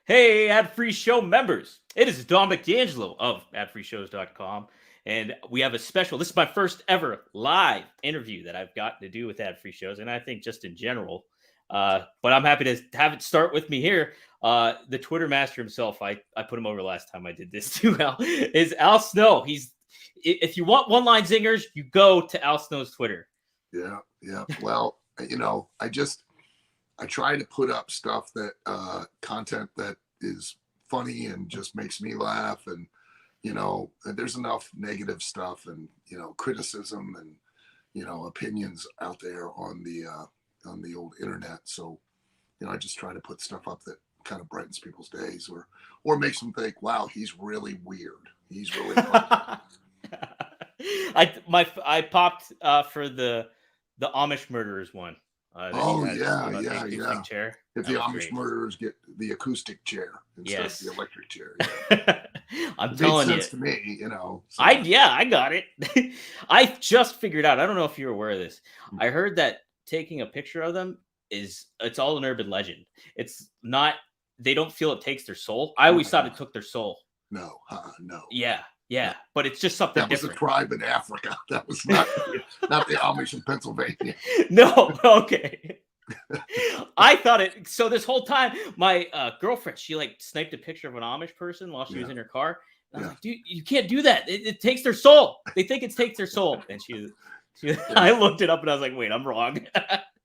Hey, ad-free show members. It is Dominic D'Angelo of adfreeshows.com. And we have a special. This is my first ever live interview that I've gotten to do with ad-free shows. And I think just in general. But I'm happy to have it start with me here. The Twitter master himself, I put him over last time I did this too, Al, is Al Snow. If you want one-line zingers, you go to Al Snow's Twitter. Yeah. Well, I try to put up stuff that content that is funny and just makes me laugh. And, there's enough negative stuff and, criticism and, opinions out there on the old internet. So, I just try to put stuff up that kind of brightens people's days or makes them think, wow, he's really weird. He's really funny. I popped for the Amish murderers one. Yeah. Chair. If the Amish murderers get the acoustic chair instead of the electric chair. Yeah. I'm telling you. To me, So. I got it. I just figured out. I don't know if you're aware of this. I heard that taking a picture of them it's all an urban legend. It's not. They don't feel it takes their soul. I always thought it took their soul. No. Yeah, but it's just something different. That was a tribe in Africa. That was not the Amish in Pennsylvania. No, okay. I thought it. So this whole time, my girlfriend, she sniped a picture of an Amish person while she was in her car. And I was like, dude, you can't do that. It takes their soul. They think it takes their soul. And I looked it up and I was like, wait, I'm wrong.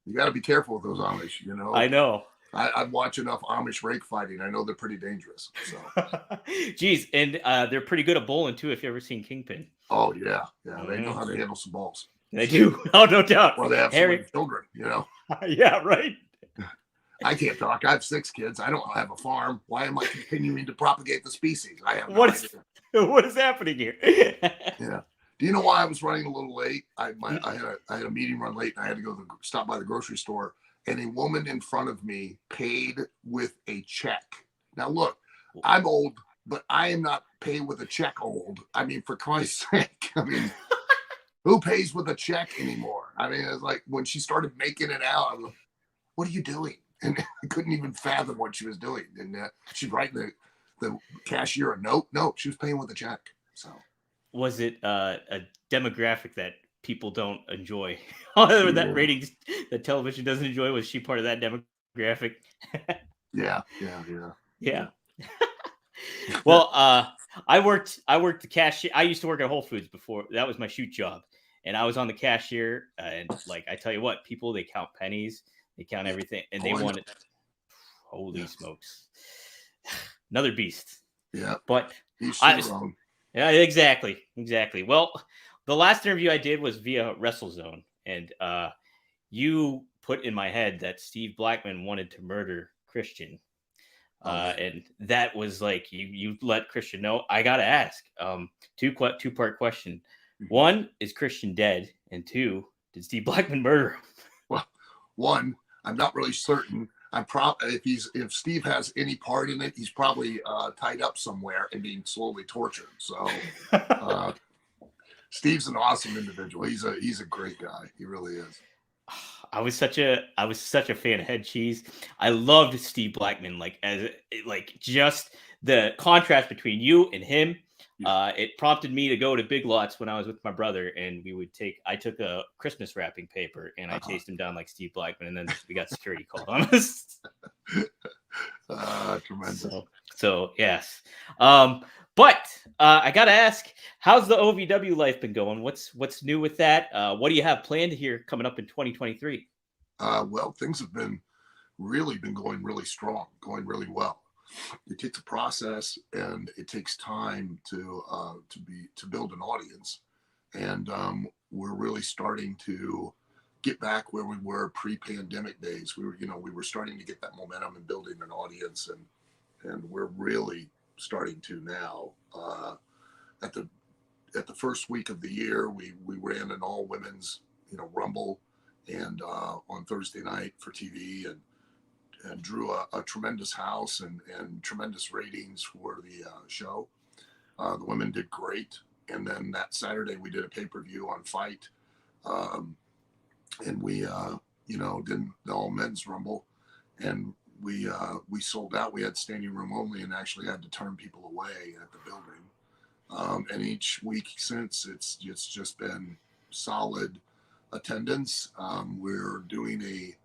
You got to be careful with those Amish. I know. I watch enough Amish rake fighting. I know they're pretty dangerous. So. Geez, and they're pretty good at bowling too. If you ever seen Kingpin. Oh yeah. They know how to handle some balls. They do. Oh, no doubt. Well, they have so many children. Yeah, right. I can't talk. I have 6 kids. I don't have a farm. Why am I continuing to propagate the species? I have no idea. What is happening here? Yeah. Do you know why I was running a little late? I had a meeting run late, and I had to go stop by the grocery store. And a woman in front of me paid with a check. Now, look, I'm old, but I am not paid with a check old. I mean, for Christ's sake. I mean, who pays with a check anymore? I mean, it's like when she started making it out, I was like, what are you doing? And I couldn't even fathom what she was doing. And she's writing the cashier a note. No, she was paying with a check. So, was it a demographic that people don't enjoy? Or that ratings that television doesn't enjoy? Was she part of that demographic? Yeah. Well, I worked the cashier. I used to work at Whole Foods before. That was my shoot job. And I was on the cashier. And I tell you what, people, they count pennies, they count everything, and they want it. Holy smokes. Another beast. Yeah. But wrong. Yeah, exactly. Well, the last interview I did was via WrestleZone, and you put in my head that Steve Blackman wanted to murder Christian. And that was like, you let Christian know. I got to ask, two-part question. One, is Christian dead? And 2, did Steve Blackman murder him? Well, 1, I'm not really certain. If Steve has any part in it, he's probably tied up somewhere and being slowly tortured. So Steve's an awesome individual. He's a great guy. He really is. I was such a fan of Head Cheese. I loved Steve Blackman, just the contrast between you and him. It prompted me to go to Big Lots when I was with my brother, and I took a Christmas wrapping paper and I chased him down like Steve Blackman, and then we got security called on us. Tremendous. So yes. But I gotta ask, how's the OVW life been going? What's new with that? What do you have planned here coming up in 2023? Well, things have been going really strong, going really well. It takes a process and it takes time to build an audience, and we're really starting to get back where we were pre-pandemic days. We were starting to get that momentum and building an audience, and we're really starting to now. At the first week of the year, we ran an all women's Rumble, and on Thursday night for TV, and drew a tremendous house and tremendous ratings for the show. The women did great. And then that Saturday we did a pay-per-view on Fight. And we, did the all men's Rumble. And we sold out. We had standing room only, and actually had to turn people away at the building. And each week since, it's just been solid attendance. We're doing a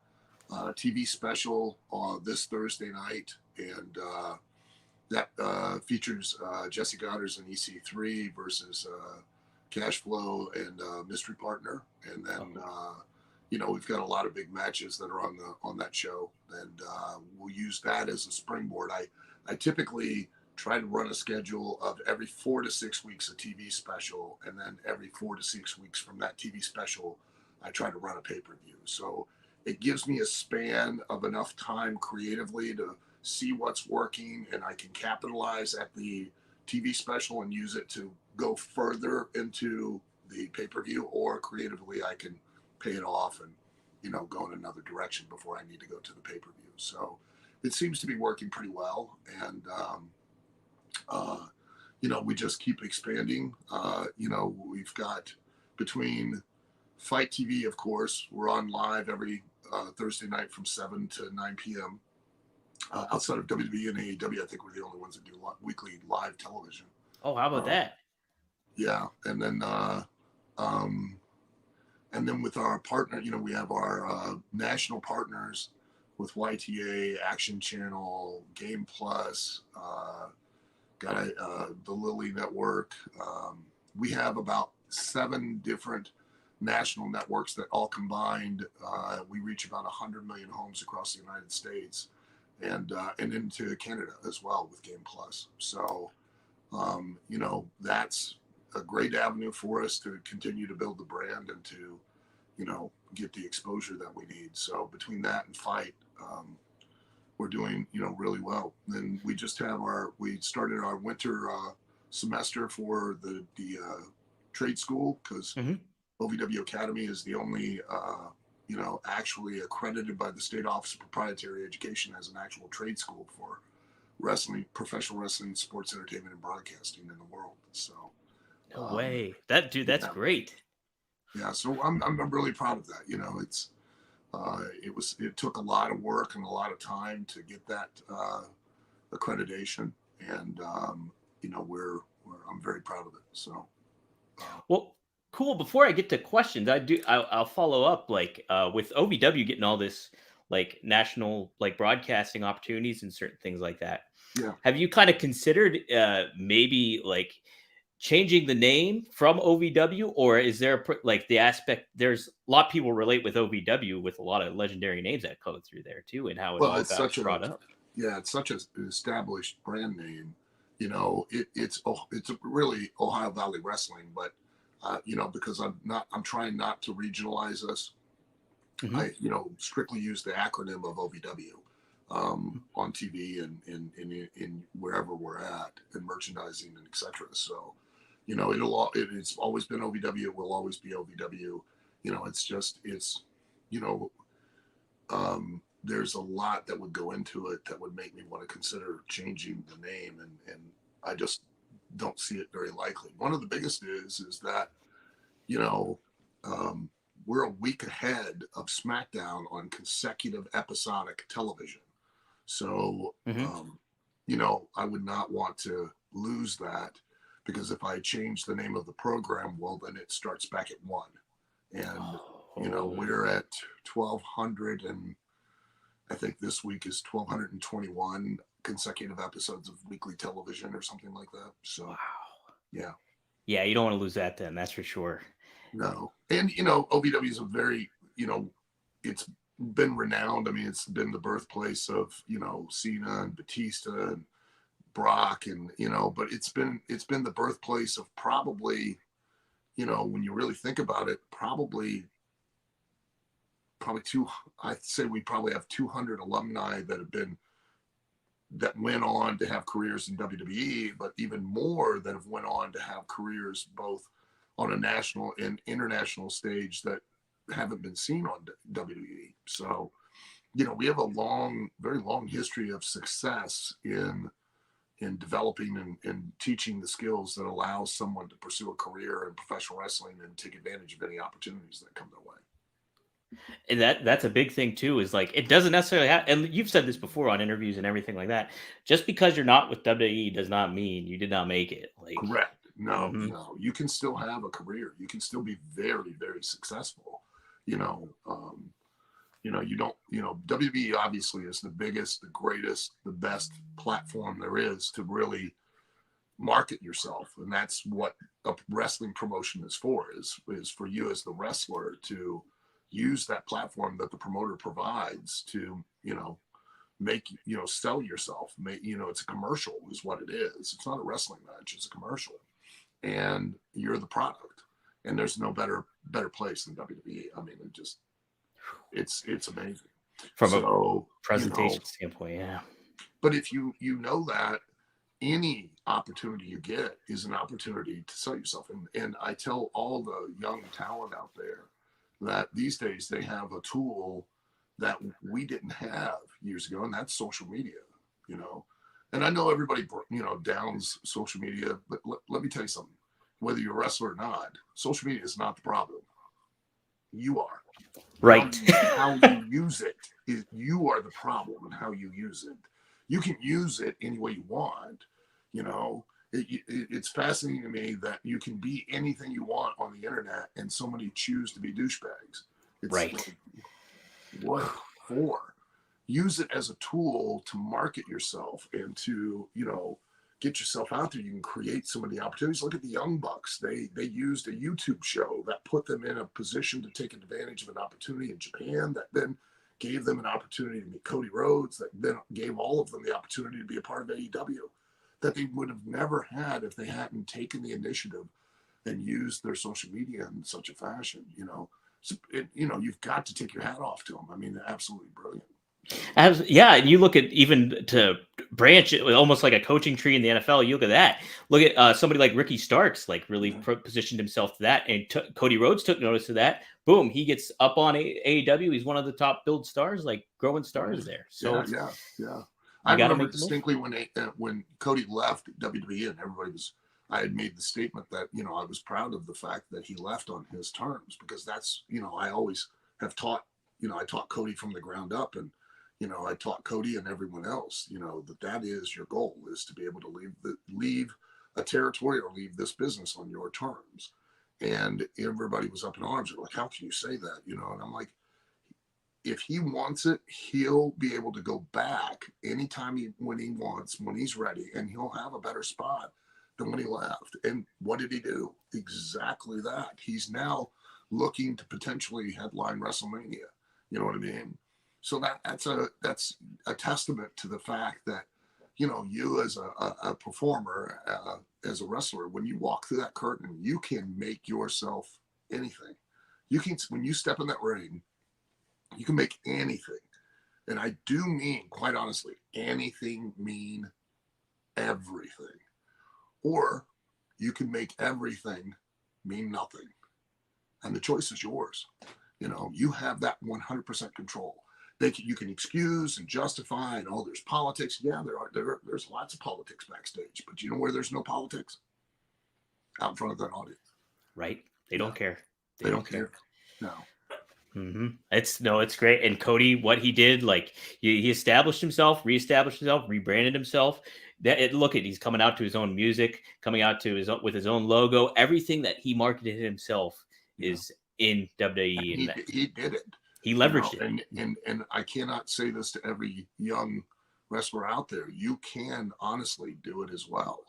TV special this Thursday night, and that features Jesse Goddard's and EC3 versus Cash Flow and Mystery Partner, and then we've got a lot of big matches that are on that show, and we'll use that as a springboard. I typically try to run a schedule of every 4 to 6 weeks a TV special, and then every 4 to 6 weeks from that TV special, I try to run a pay-per-view. So it gives me a span of enough time creatively to see what's working, and I can capitalize at the TV special and use it to go further into the pay-per-view, or creatively I can pay it off and go in another direction before I need to go to the pay-per-view. So it seems to be working pretty well, and we just keep expanding. We've got, between Fight TV, of course, we're on live every Thursday night from 7 to 9 p.m. Outside of WWE and AEW, I think we're the only ones that do weekly live television. Oh, how about that? Yeah, and then with our partner, we have our national partners with YTA, Action Channel, Game Plus, the Lily Network. We have about 7 different national networks that all combined, we reach about 100 million homes across the United States, and into Canada as well with Game Plus. So, that's a great avenue for us to continue to build the brand and to, get the exposure that we need. So between that and Fight, we're doing, really well. Then we just have we started our winter semester for the trade school, because OVW Academy is the only, actually accredited by the State Office of Proprietary Education as an actual trade school for wrestling, professional wrestling, sports entertainment, and broadcasting in the world. So, no way, that's great. Yeah, so I'm really proud of that. It took a lot of work and a lot of time to get that accreditation, and I'm very proud of it. So, well, cool. Before I get to questions, I'll follow up, with OVW getting all this national broadcasting opportunities and certain things like that. Yeah. Have you kind of considered maybe changing the name from OVW, or is there the aspect? There's a lot of people relate with OVW with a lot of legendary names that go through there too, and how it all got brought up. Yeah, it's such an established brand name. It's really Ohio Valley Wrestling, but because I'm trying not to regionalize us. I strictly use the acronym of OVW on TV and in wherever we're at, and merchandising and etc. So, it's always been OVW. It will always be OVW. There's a lot that would go into it that would make me want to consider changing the name, and I just don't see it very likely. One of the biggest is that, we're a week ahead of SmackDown on consecutive episodic television. So, I would not want to lose that, because if I change the name of the program, well, then it starts back at 1. And, we're at 1,200, and I think this week is 1,221 consecutive episodes of weekly television or something like that. So, wow. Yeah. Yeah, you don't want to lose that then, that's for sure. No. And, OVW is a very, it's been renowned. I mean, it's been the birthplace of, Cena and Batista and Brock, and, but it's been the birthplace of probably, when you really think about it, probably I'd say we probably have 200 alumni that went on to have careers in WWE, but even more that have went on to have careers both on a national and international stage that haven't been seen on WWE. So, we have a very long history of success in developing and teaching the skills that allow someone to pursue a career in professional wrestling and take advantage of any opportunities that come their way. And that's a big thing too, is like it doesn't necessarily have, and you've said this before on interviews and everything like that. Just because you're not with WWE does not mean you did not make it. Like, Correct. No, mhm. no. You can still have a career. You can still be very, very successful. You know, you don't, WWE obviously is the biggest, the greatest, the best platform there is to really market yourself. And that's what a wrestling promotion is for, is for you as the wrestler to use that platform that the promoter provides to, make, sell yourself. Make, it's a commercial is what it is. It's not a wrestling match, it's a commercial. And you're the product. And there's no better place than WWE. I mean, it's amazing. From a So, presentation standpoint, yeah. but if you know that any opportunity you get is an opportunity to sell yourself. And I tell all the young talent out there that these days they have a tool that we didn't have years ago, and that's social media, And I know everybody, downs social media, but let me tell you something. Whether you're a wrestler or not, social media is not the problem. You are. Right. How you use it is, you are the problem, and how you use it. You can use it any way you want. It's fascinating to me that you can be anything you want on the internet, and so many choose to be douchebags. It's right. Like, what for? Use it as a tool to market yourself and to, get yourself out there. You can create so many opportunities. Look at the Young Bucks. They used a YouTube show that put them in a position to take advantage of an opportunity in Japan that then gave them an opportunity to meet Cody Rhodes, that then gave all of them the opportunity to be a part of AEW that they would have never had if they hadn't taken the initiative and used their social media in such a fashion. So you've got to take your hat off to them. I mean, they're absolutely brilliant. Yeah, and you look at, even to branch it, almost like a coaching tree in the NFL. You look at that. Look at somebody like Ricky Starks, like really positioned himself to that, and Cody Rhodes took notice of that. Boom, he gets up on AEW. He's one of the top build stars, like growing stars there. So yeah. I remember distinctly when Cody left WWE, and I had made the statement that I was proud of the fact that he left on his terms, because that's I always have taught I taught Cody from the ground up, and I taught Cody and everyone else, that is your goal, is to be able to leave a territory or leave this business on your terms. And everybody was up in arms. They're like, how can you say that? And I'm like, if he wants it, he'll be able to go back anytime when he wants, when he's ready, and he'll have a better spot than when he left. And what did he do? Exactly that. He's now looking to potentially headline WrestleMania. You know what I mean? So that's a testament to the fact that, you as a performer, as a wrestler, when you walk through that curtain, you can make yourself anything. When you step in that ring, you can make anything. And I do mean, quite honestly, anything mean everything. Or you can make everything mean nothing. And the choice is yours. You have that 100% control. You can excuse and justify, and there's politics. Yeah, there's lots of politics backstage, but you know where there's no politics? Out in front of that audience. Right. They don't care. They don't care. No. Mm-hmm. It's great. And Cody, what he did, like he established himself, reestablished himself, rebranded himself. He's coming out to his own music, coming out to with his own logo. Everything that he marketed himself is in WWE. He did it. He leveraged it. And I cannot say this to every young wrestler out there. You can honestly do it as well.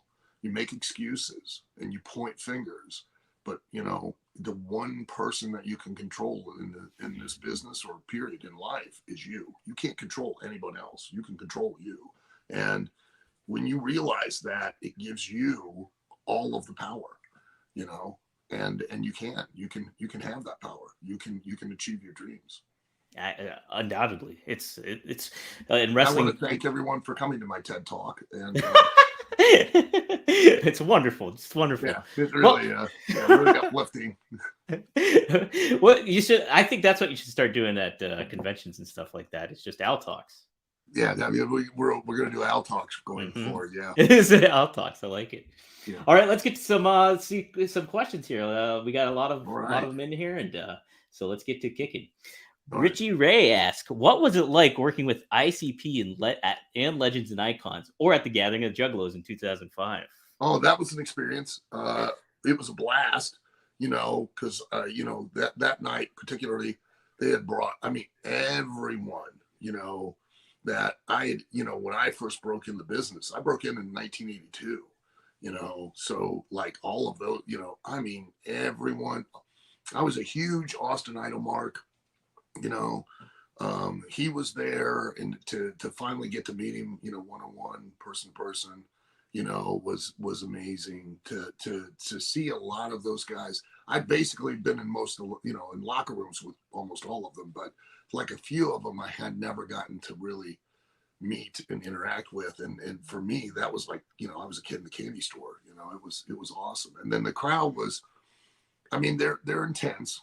You make excuses and you point fingers, but the one person that you can control in this business or period in life is you. You can't control anyone else. You can control you. And when you realize that, it gives you all of the power, and you can have that power. You can achieve your dreams. Undoubtedly, it's in wrestling. I want to thank everyone for coming to my TED Talk, and it's wonderful. It's wonderful. Yeah, it's really, really uplifting. Well, you should. I think that's what you should start doing at conventions and stuff like that. It's just Al Talks. Yeah, I mean, we're going to do Al Talks going forward. Yeah, it's Al Talks. I like it. Yeah. All right, let's get to some questions here. We got a lot of them in here, and so let's get to kicking. All right. Richie Ray asks, what was it like working with ICP and Legends and Icons or at the Gathering of Juggalos in 2005? Oh, that was an experience. It was a blast, because that night particularly, they had brought, I mean, everyone, that I had, when I first broke in the business, I broke in 1982, so like all of those, I mean, everyone. I was a huge Austin Idol mark, you know. He was there, and to finally get to meet him, one on one, person to person, was amazing. To see a lot of those guys. I've basically been in most of in locker rooms with almost all of them, but like a few of them I had never gotten to really meet and interact with, and for me that was like, I was a kid in the candy store. It was awesome. And then the crowd was, I mean, they're intense,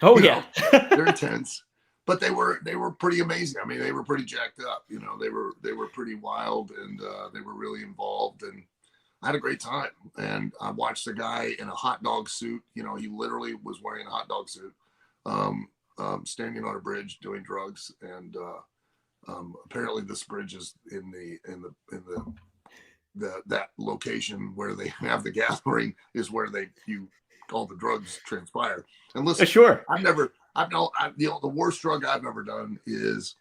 Oh, you yeah. know, they're intense, but they were pretty amazing. I mean, they were pretty jacked up, they were pretty wild, and they were really involved, and I had a great time. And I watched a guy in a hot dog suit, he literally was wearing a hot dog suit, standing on a bridge doing drugs. And apparently this bridge is in that location where they have the gathering, is where all the drugs transpire. And listen, Sure. the worst drug I've ever done is,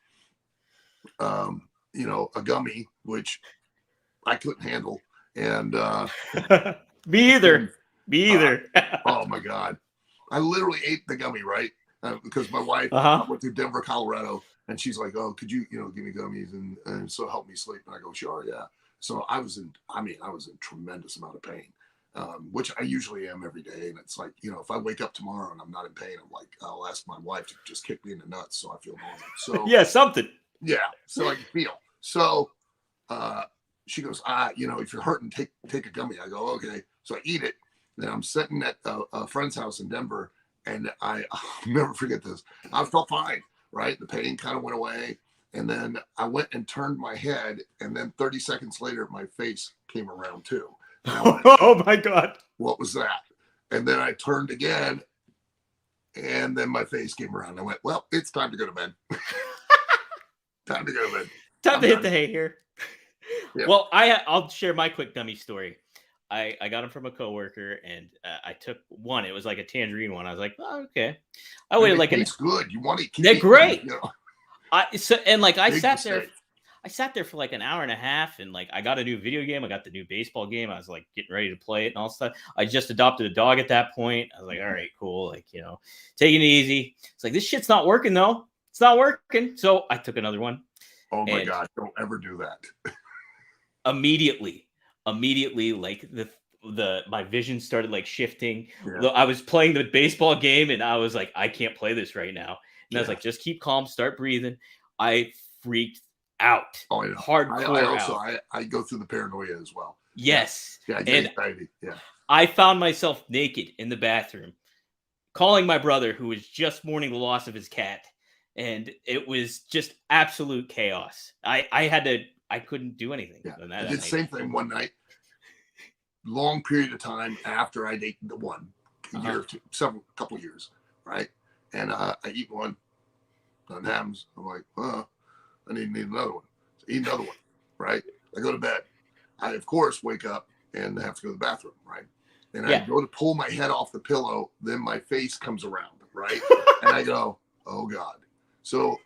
a gummy, which I couldn't handle. And Me either. Me either. oh my God, I literally ate the gummy, right? Because my wife, Uh-huh. I went to Denver, Colorado, and she's like, "Oh, could you, give me gummies and so help me sleep?" And I go, "Sure, yeah." So I was in tremendous amount of pain, which I usually am every day. And it's like, if I wake up tomorrow and I'm not in pain, I'm like, I'll ask my wife to just kick me in the nuts so I feel normal. So Yeah, something. yeah, so I can feel. So she goes, if you're hurting, take a gummy. I go, okay. So I eat it. Then I'm sitting at a friend's house in Denver, and I'll never forget this. I felt fine, right? The pain kind of went away. And then I went and turned my head, and then 30 seconds later, my face came around too. And I went, Oh my God. what was that? And then I turned again, and then my face came around. I went, well, it's time to go to bed. Time to go to bed. Time to hit the hay here. Yeah. Well, I'll share my quick gummy story. I got them from a coworker, and I took one. It was like a tangerine one. I was like, oh, okay. I waited like it's good. You want to keep they're great. I sat there for like an hour and a half, and like I got a new video game. I got the new baseball game. I was like getting ready to play it and all stuff. I just adopted a dog at that point. I was like, all right, cool. Like, taking it easy. It's like, this shit's not working though. It's not working. So I took another one. Oh my God, don't ever do that. Immediately, like my vision started like shifting. Yeah. I was playing the baseball game, and I was like, I can't play this right now. And I was like, just keep calm, start breathing. I freaked out. Oh, yeah. Hardcore. I go through the paranoia as well. Yes. Yeah, I get anxiety. Yeah. I found myself naked in the bathroom, calling my brother, who was just mourning the loss of his cat. And it was just absolute chaos. I couldn't do anything. Yeah. I did the same thing one night. Long period of time after I ate the one, year or two, couple years, right? And I eat one, nothing happens. I'm like, I need another one. So eat another one, right? I go to bed. I of course wake up and have to go to the bathroom, right? And I go to pull my head off the pillow, then my face comes around, right? And I go, oh God. So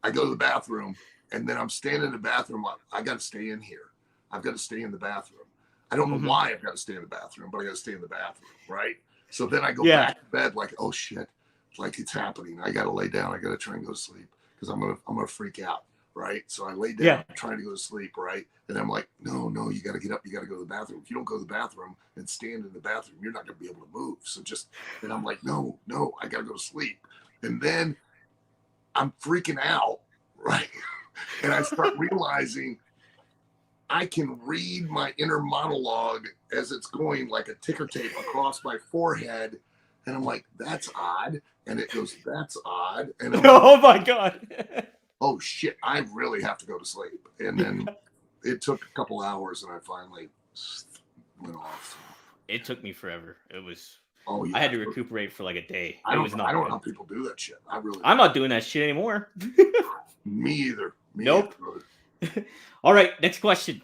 I go to the bathroom, and then I'm standing in the bathroom. I got to stay in here. I've got to stay in the bathroom. I don't know why I've got to stay in the bathroom, but I got to stay in the bathroom, right? So then I go back to bed like, oh shit, like it's happening. I got to lay down. I got to try and go to sleep because I'm gonna freak out, right? So I lay down, trying to go to sleep, right? And I'm like, no, you got to get up. You got to go to the bathroom. If you don't go to the bathroom and stand in the bathroom, you're not gonna be able to move. So and I'm like, no, I got to go to sleep. And then I'm freaking out, right? And I start realizing I can read my inner monologue as it's going like a ticker tape across my forehead. And I'm like, that's odd. And it goes, that's odd. And I'm oh my God. Oh shit, I really have to go to sleep. And then it took a couple hours, and I finally went off. It took me forever. It was Oh I yeah. had to recuperate for like a day. I It don't was know. I not don't know good. how people do that shit. I really I'm don't. not doing that shit anymore. Me either. Me either, Nope. brother. All right, next question.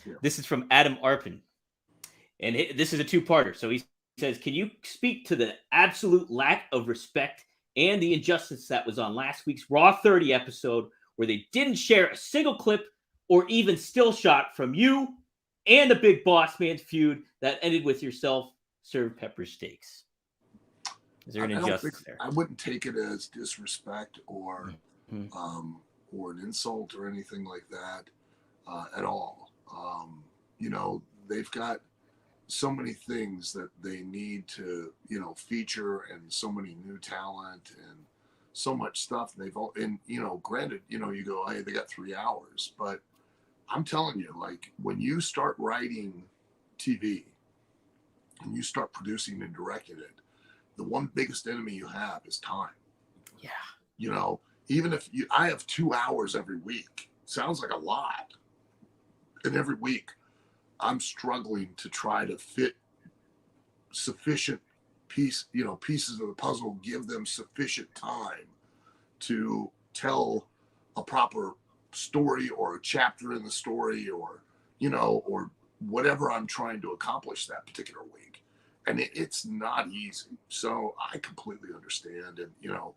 Yeah. This is from Adam Arpin. And this is a two-parter. So he says, "Can you speak to the absolute lack of respect and the injustice that was on last week's Raw 30 episode, where they didn't share a single clip or even still shot from you and the Big Boss Man's feud that ended with yourself served pepper steaks?" Is there an I don't think injustice there? I wouldn't take it as disrespect Mhm. or an insult or anything like that at all. You know, they've got so many things that they need to, you know, feature, and so many new talent and so much stuff. They've all, and you know, granted, you know, you go, hey, they got 3 hours, but I'm telling you, like when you start writing TV and you start producing and directing it, the one biggest enemy you have is time. Yeah. You know, even if I have 2 hours every week, sounds like a lot. And every week I'm struggling to try to fit sufficient pieces of the puzzle, give them sufficient time to tell a proper story or a chapter in the story, or, you know, or whatever I'm trying to accomplish that particular week. And it's not easy. So I completely understand. And, you know,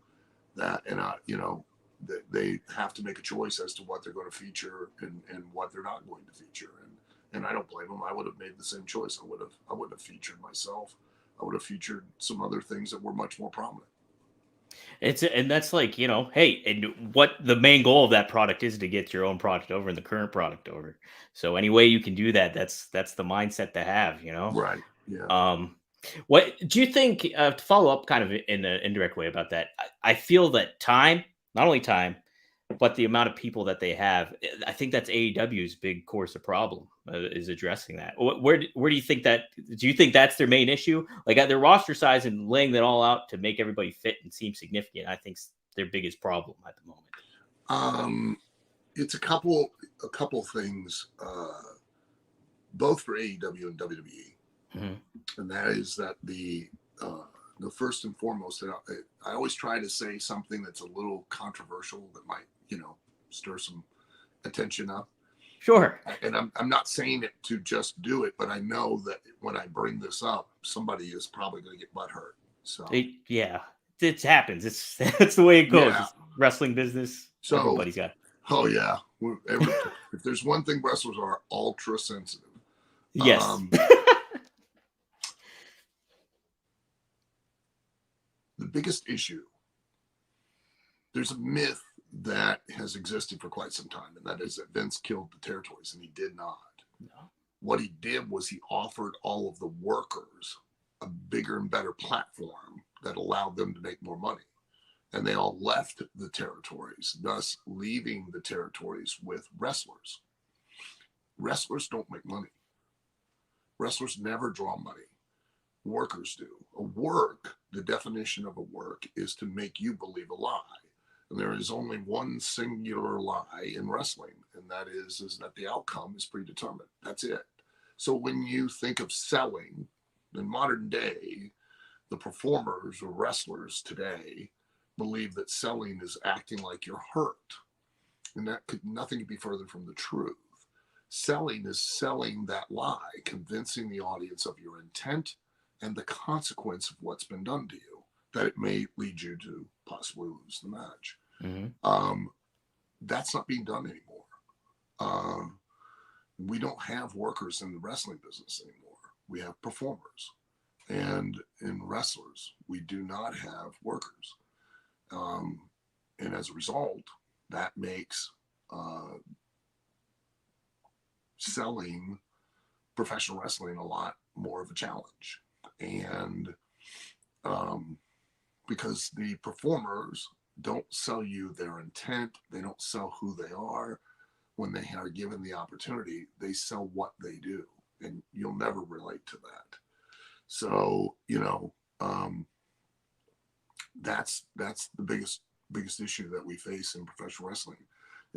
that, and, you know, that they have to make a choice as to what they're going to feature and what they're not going to feature. And I don't blame them. I would have made the same choice. I wouldn't have featured myself. I would have featured some other things that were much more prominent. And that's like, hey, and what the main goal of that product is to get your own product over and the current product over. So any way you can do that, that's the mindset to have. Right. Yeah. What do you think, to follow up kind of in an indirect way about that? I feel that time, not only time, but the amount of people that they have, I think that's AEW's big course of problem, is addressing that. Where do you think that? Do you think that's their main issue? Like at their roster size and laying that all out to make everybody fit and seem significant, I think their biggest problem at the moment. It's a couple things, both for AEW and WWE, and that is that the first and foremost, I always try to say something that's a little controversial that might, you know, stir some attention up. Sure. And I'm not saying it to just do it, but I know that when I bring this up, somebody is probably going to get butthurt. So it happens. It's the way it goes. Yeah. It's wrestling business. So Everybody's got. Oh yeah. If there's one thing wrestlers are, ultra sensitive. Yes. The biggest issue, there's a myth that has existed for quite some time, and that is that Vince killed the territories, and he did not. No. What he did was he offered all of the workers a bigger and better platform that allowed them to make more money. And they all left the territories, thus leaving the territories with wrestlers. Wrestlers don't make money. Wrestlers never draw money. Workers do. A work, the definition of a work is to make you believe a lie. And there is only one singular lie in wrestling, and that is that the outcome is predetermined. That's it. So when you think of selling in modern day, the performers or wrestlers today believe that selling is acting like you're hurt. And nothing could be further from the truth. Selling is selling that lie, convincing the audience of your intent and the consequence of what's been done to you, that it may lead you to possibly lose the match. That's not being done anymore. We don't have workers in the wrestling business anymore. We have performers. And in wrestlers, we do not have workers. And as a result, that makes selling professional wrestling a lot more of a challenge. And because the performers don't sell you their intent, they don't sell who they are. When they are given the opportunity, they sell what they do, and you'll never relate to that. So, you know, that's the biggest issue that we face in professional wrestling,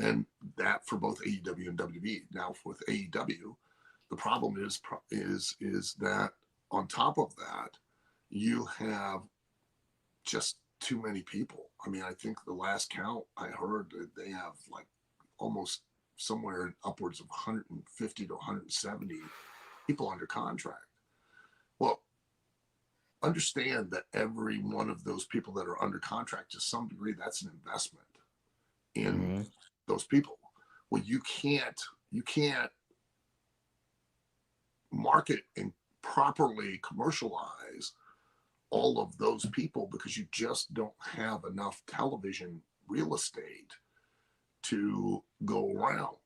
and that for both AEW and WWE. Now, with AEW, the problem is that on top of that, you have just too many people. I mean, I think the last count I heard that they have like almost somewhere upwards of 150 to 170 people under contract. Well, understand that every one of those people that are under contract, to some degree, that's an investment in Mm-hmm. those people. Well, you can't market and properly commercialize all of those people because you just don't have enough television real estate to go around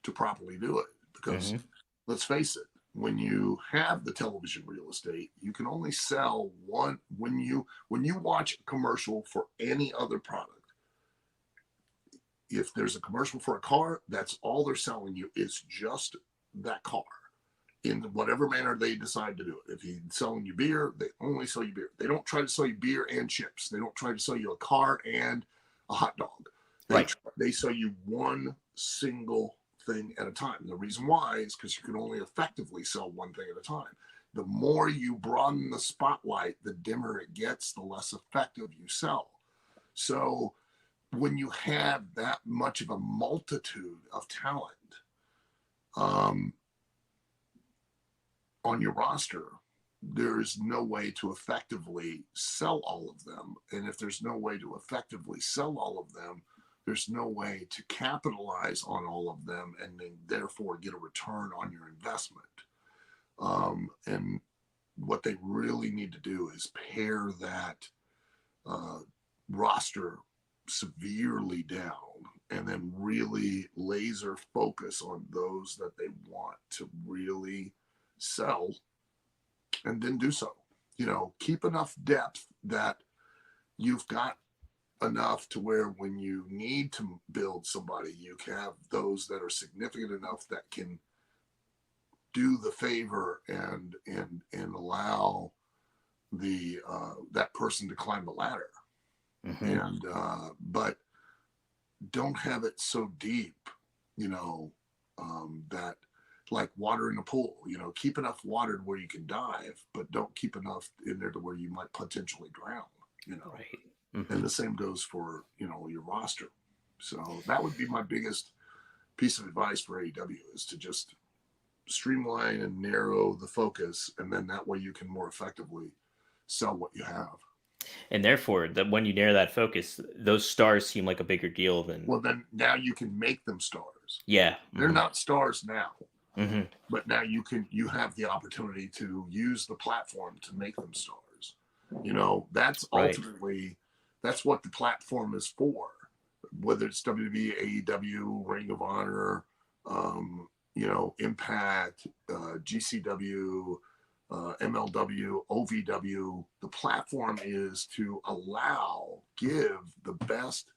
to properly do it. Because Mm-hmm. let's face it, when you have the television real estate, you can only sell one. When you watch a commercial for any other product, if there's a commercial for a car, that's all they're selling you is just that car in whatever manner they decide to do it. If he's selling you beer, they only sell you beer. They don't try to sell you beer and chips. They don't try to sell you a car and a hot dog. Right. They sell you one single thing at a time. The reason why is because you can only effectively sell one thing at a time. The more you broaden the spotlight, the dimmer it gets, the less effective you sell. So when you have that much of a multitude of talent on your roster, there's no way to effectively sell all of them. And if there's no way to effectively sell all of them, there's no way to capitalize on all of them and then therefore get a return on your investment. And what they really need to do is pare that roster severely down and then really laser focus on those that they want to really sell and then do so. Keep enough depth that you've got enough to where when you need to build somebody, you have those that are significant enough that can do the favor and allow the that person to climb the ladder. Mm-hmm. And but don't have it so deep, that like water in a pool. Keep enough water to where you can dive, but don't keep enough in there to where you might potentially drown. Right. Mm-hmm. And the same goes for your roster. So that would be my biggest piece of advice for AEW is to just streamline and narrow the focus, and then that way you can more effectively sell what you have. And therefore, that when you narrow that focus, those stars seem like a bigger deal than. Well, then now you can make them stars. Yeah. They're not stars now, Mm-hmm. but now you have the opportunity to use the platform to make them stars. That's ultimately that's what the platform is for. Whether it's WWE, AEW, Ring of Honor, Impact, GCW, MLW, OVW, the platform is to give the best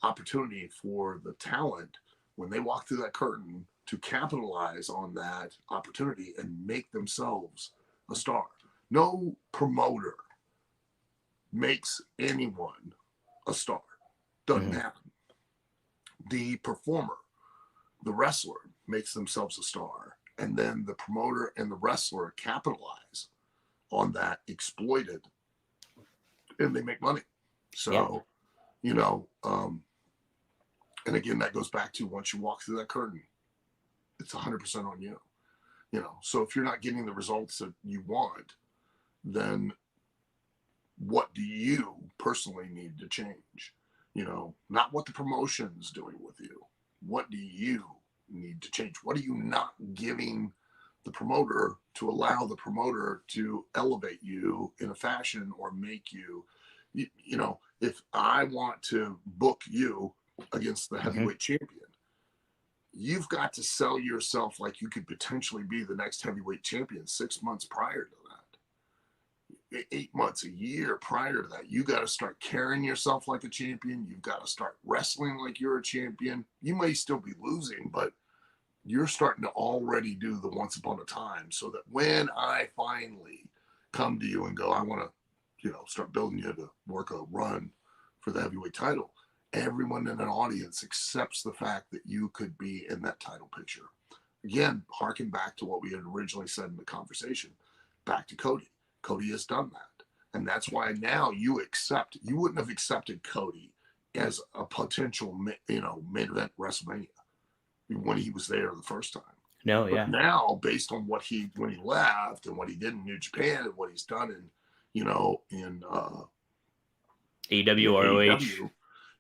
opportunity for the talent when they walk through that curtain to capitalize on that opportunity and make themselves a star. No promoter makes anyone a star. Doesn't happen. The performer, the wrestler, makes themselves a star, and then the promoter and the wrestler capitalize on that, exploit it, and they make money. So, and again, that goes back to once you walk through that curtain, it's 100% on you. So if you're not getting the results that you want, then what do you personally need to change? Not what the promotion's doing with you. What do you need to change? What are you not giving the promoter to allow the promoter to elevate you in a fashion or make you, if I want to book you against the heavyweight champion, you've got to sell yourself like you could potentially be the next heavyweight champion 6 months prior to that. 8 months, a year prior to that. You got to start carrying yourself like a champion. You've got to start wrestling like you're a champion. You may still be losing, but you're starting to already do the once upon a time, so that when I finally come to you and go, I want to, start building you to work a run for the heavyweight title, everyone in an audience accepts the fact that you could be in that title picture. Again, harken back to what we had originally said in the conversation, back to Cody. Cody has done that. And that's why now you wouldn't have accepted Cody as a potential, main event WrestleMania when he was there the first time. No, But yeah. now, based on when he left and what he did in New Japan and what he's done in AEW, ROH.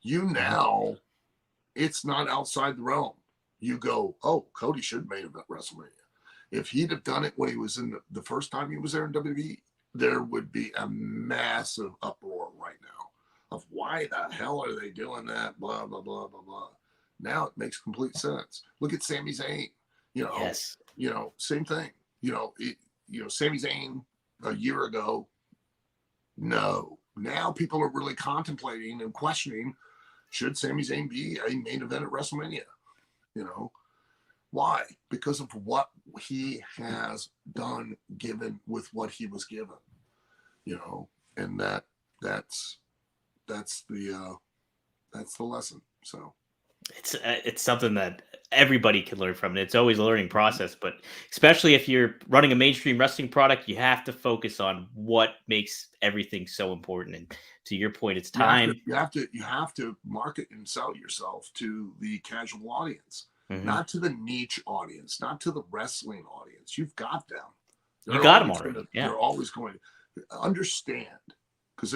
Now it's not outside the realm. You go, oh, Cody should main event WrestleMania. If he'd have done it when he was in the first time he was there in WWE, there would be a massive uproar right now of why the hell are they doing that? Blah, blah, blah, blah, blah. Now it makes complete sense. Look at Sami Zayn. Yes. Same thing. Sami Zayn a year ago, no. Now people are really contemplating and questioning, should Sami Zayn be a main event at WrestleMania? Why? Because of what he has done, given with what he was given, and that's the lesson. So it's something that everybody can learn from, and it's always a learning process. But especially if you're running a mainstream wrestling product, you have to focus on what makes everything so important. And to your point, it's time. You have to market and sell yourself to the casual audience. Mm-hmm. Not to the niche audience, not to the wrestling audience. You've got them. You got them already. They're always going to understand, because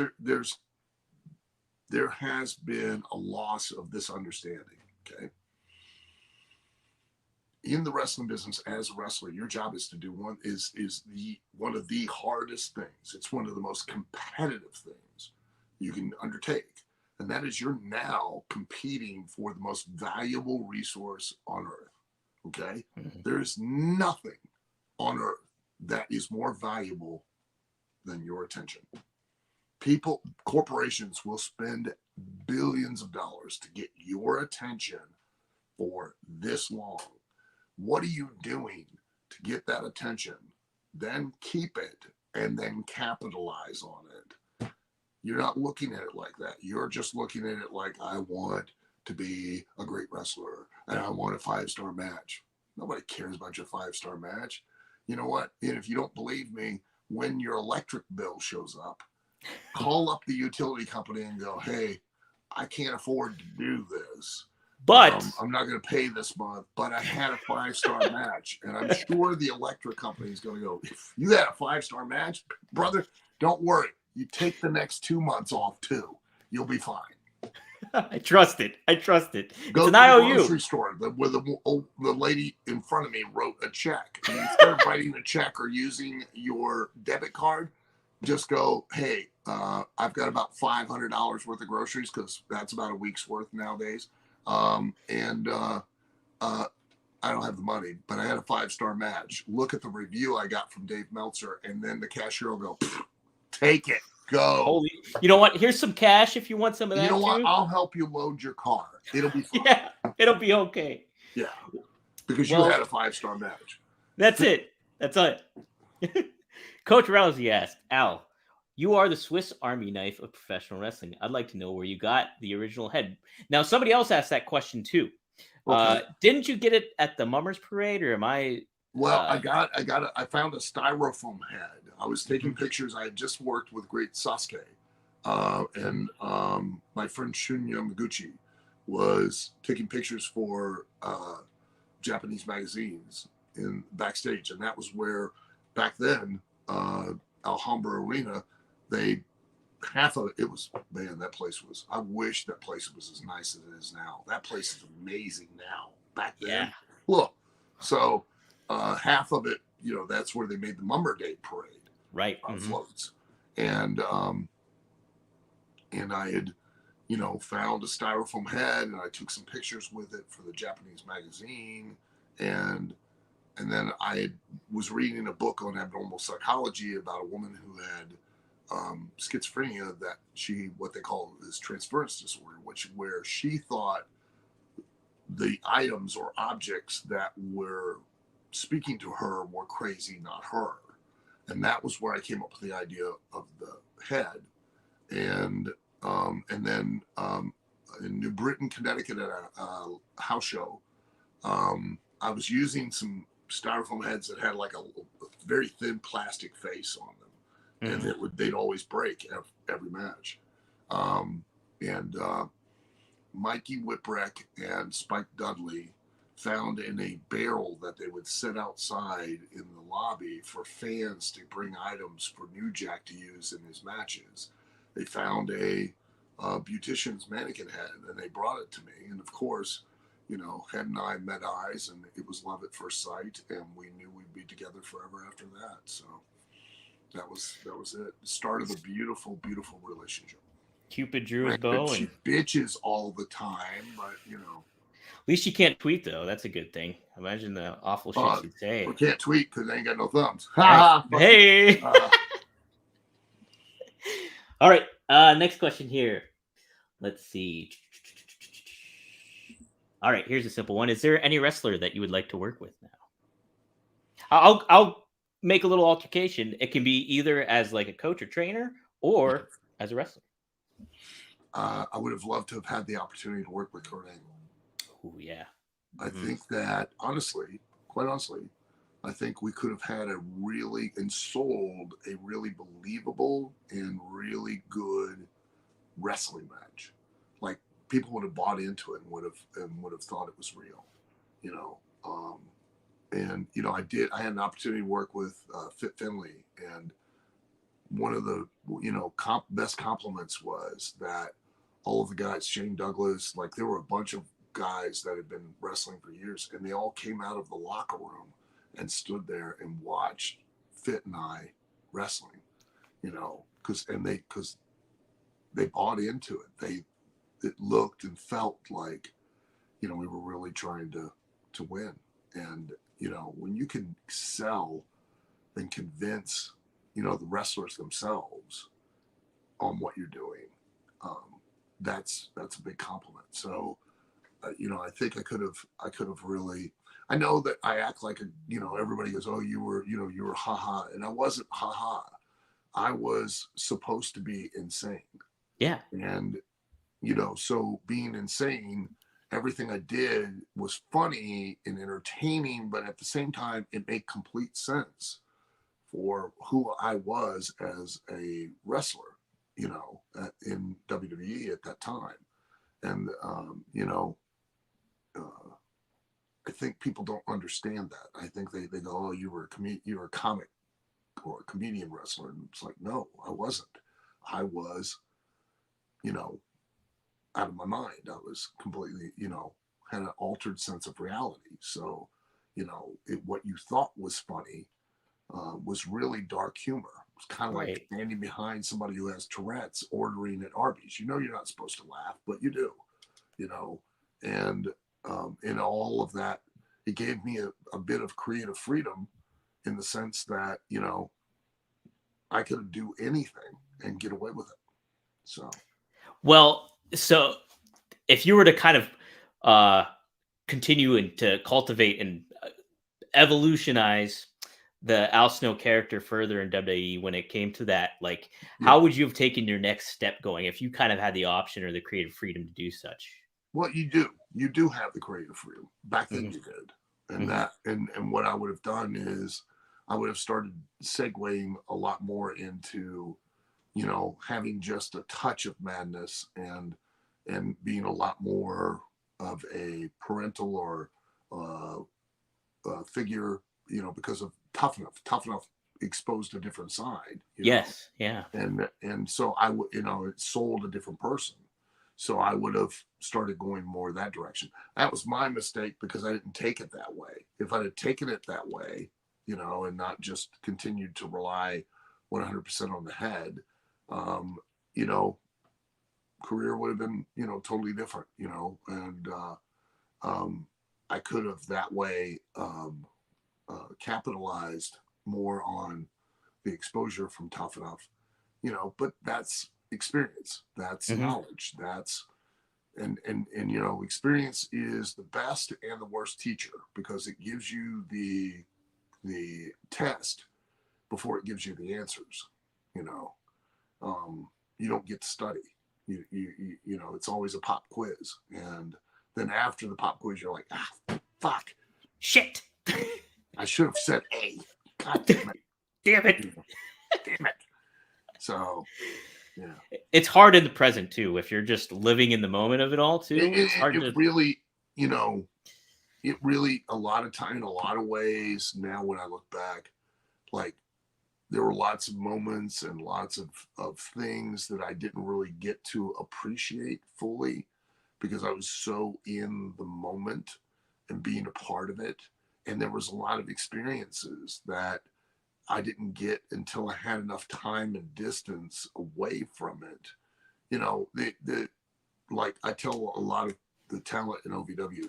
there has been a loss of this understanding. Okay. In the wrestling business, as a wrestler, your job is to do one of the hardest things. It's one of the most competitive things you can undertake. And that is, you're now competing for the most valuable resource on earth. Okay. Mm-hmm. There is nothing on earth that is more valuable than your attention. Corporations will spend billions of dollars to get your attention for this long. What are you doing to get that attention? Then keep it and then capitalize on it. You're not looking at it like that. You're just looking at it like, I want to be a great wrestler and I want a 5-star match. Nobody cares about your 5-star match. You know what? And if you don't believe me, when your electric bill shows up, call up the utility company and go, hey, I can't afford to do this. But I'm not going to pay this month, but I had a 5-star match. And I'm sure the electric company is going to go, if you had a 5-star match, brother, don't worry. You take the next 2 months off too. You'll be fine. I trust it. Go it's an to the IOU. grocery store where the lady in front of me wrote a check. And instead of writing a check or using your debit card, just go, hey, I've got about $500 worth of groceries, because that's about a week's worth nowadays. I don't have the money, but I had a 5-star match. Look at the review I got from Dave Meltzer, and then the cashier will go, take it, go. You know what? Here's some cash if you want some of that. You know too. what? I'll help you load your car. It'll be fine. Yeah, it'll be okay. Yeah, because you had a 5-star match. That's it. That's it. Coach Rousey asked, Al, you are the Swiss Army knife of professional wrestling. I'd like to know where you got the original head. Now, somebody else asked that question too. Okay. Didn't you get it at the Mummers Parade, or am I? Well, I found a styrofoam head. I was taking pictures. I had just worked with great Sasuke, and my friend Shunya Maguchi was taking pictures for Japanese magazines in backstage, and that was where back then Alhambra Arena, half of it was, man, that place was, I wish that place was as nice as it is now. That place is amazing now. Back then, look, so half of it, that's where they made the Mummer Day parade, right? Floats, and I had, found a styrofoam head, and I took some pictures with it for the Japanese magazine, and then I was reading a book on abnormal psychology about a woman who had schizophrenia, that what they call is transference disorder, where she thought the items or objects that were speaking to her were crazy, not her. And that was where I came up with the idea of the head. And then in New Britain, Connecticut, at a house show, I was using some styrofoam heads that had like a very thin plastic face on them, and they'd always break every match. And Mikey Whipwreck and Spike Dudley found in a barrel that they would set outside in the lobby for fans to bring items for New Jack to use in his matches. They found a beautician's mannequin head, and they brought it to me. And of course, Head and I met eyes, and it was love at first sight, and we knew we'd be together forever after that. So that was it. The start of a beautiful, beautiful relationship. Cupid drew his bow, she and bitches all the time, but at least she can't tweet though. That's a good thing. Imagine the awful shit she'd say. We can't tweet because they ain't got no thumbs. Right. Hey. All right. Next question here. Let's see. All right, here's a simple one. Is there any wrestler that you would like to work with now? I'll make a little altercation. It can be either as like a coach or trainer or as a wrestler. I would have loved to have had the opportunity to work with Kurt Angle. Oh, yeah. I think that, quite honestly, I think we could have had sold a really believable and really good wrestling match. Like, people would have bought into it and would have thought it was real, I had an opportunity to work with Fit Finley, and one of the best compliments was that all of the guys, Shane Douglas, like there were a bunch of guys that had been wrestling for years, and they all came out of the locker room and stood there and watched Fit and I wrestling, because they bought into it. It looked and felt like, we were really trying to win. And, when you can sell and convince, the wrestlers themselves on what you're doing, that's a big compliment. So, I think I could have really, I know that I act like, everybody goes, oh, you were haha. And I wasn't haha. I was supposed to be insane. Yeah. And, so being insane, everything I did was funny and entertaining, but at the same time, it made complete sense for who I was as a wrestler, in WWE at that time. And, I think people don't understand that. I think they go, oh, you were a comic or a comedian wrestler. And it's like, no, I wasn't. I was, out of my mind. I was completely, had an altered sense of reality. So, what you thought was funny was really dark humor. It's kind of like standing behind somebody who has Tourette's ordering at Arby's. You're not supposed to laugh, but you do, and in all of that, it gave me a bit of creative freedom in the sense that, I could do anything and get away with it. So, so if you were to kind of continue and to cultivate and evolutionize the Al Snow character further in WWE when it came to that, like, how would you have taken your next step going if you kind of had the option or the creative freedom to do such? Well, you do have the creative freedom. Back then you did. And that, and what I would have done is I would have started segueing a lot more into, having just a touch of madness and being a lot more of a parental or figure, because of Tough Enough exposed a different side. Yes. Yeah. And so I would, it sold a different person. So I would have started going more that direction. That was my mistake because I didn't take it that way. If I'd have taken it that way, and not just continued to rely 100% on the head, career would have been, totally different, and I could have that way capitalized more on the exposure from Tough Enough, but that's experience, that's knowledge, that's and experience is the best and the worst teacher because it gives you the test before it gives you the answers. You don't get to study. It's always a pop quiz, and then after the pop quiz you're like, fuck, shit, I should have said A. God damn it. Damn it. Damn it. So, yeah. It's hard in the present too. If you're just living in the moment of it all too, it's hard It to. really, you know, it really, a lot of time, in a lot of ways, now when I look back, like, there were lots of moments and lots of things that I didn't really get to appreciate fully because I was so in the moment and being a part of it. And there was a lot of experiences that I didn't get until I had enough time and distance away from it. You know, the like I tell a lot of the talent in OVW,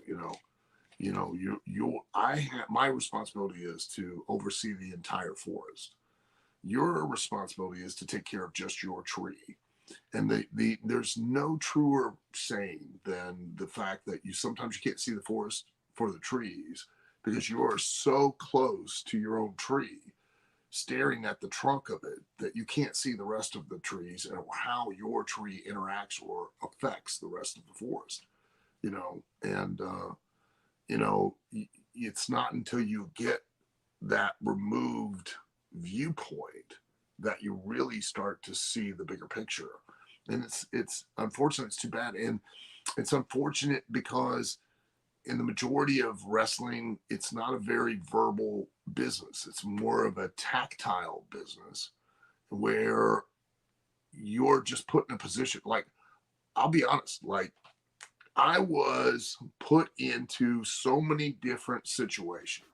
I have, my responsibility is to oversee the entire forest. Your responsibility is to take care of just your tree. And there's no truer saying than the fact that sometimes you can't see the forest for the trees because you are so close to your own tree, staring at the trunk of it, that you can't see the rest of the trees and how your tree interacts or affects the rest of the forest. And it's not until you get that removed viewpoint that you really start to see the bigger picture. And it's unfortunate, it's too bad. And it's unfortunate because in the majority of wrestling, it's not a very verbal business. It's more of a tactile business where you're just put in a position. Like, I'll be honest, like, I was put into so many different situations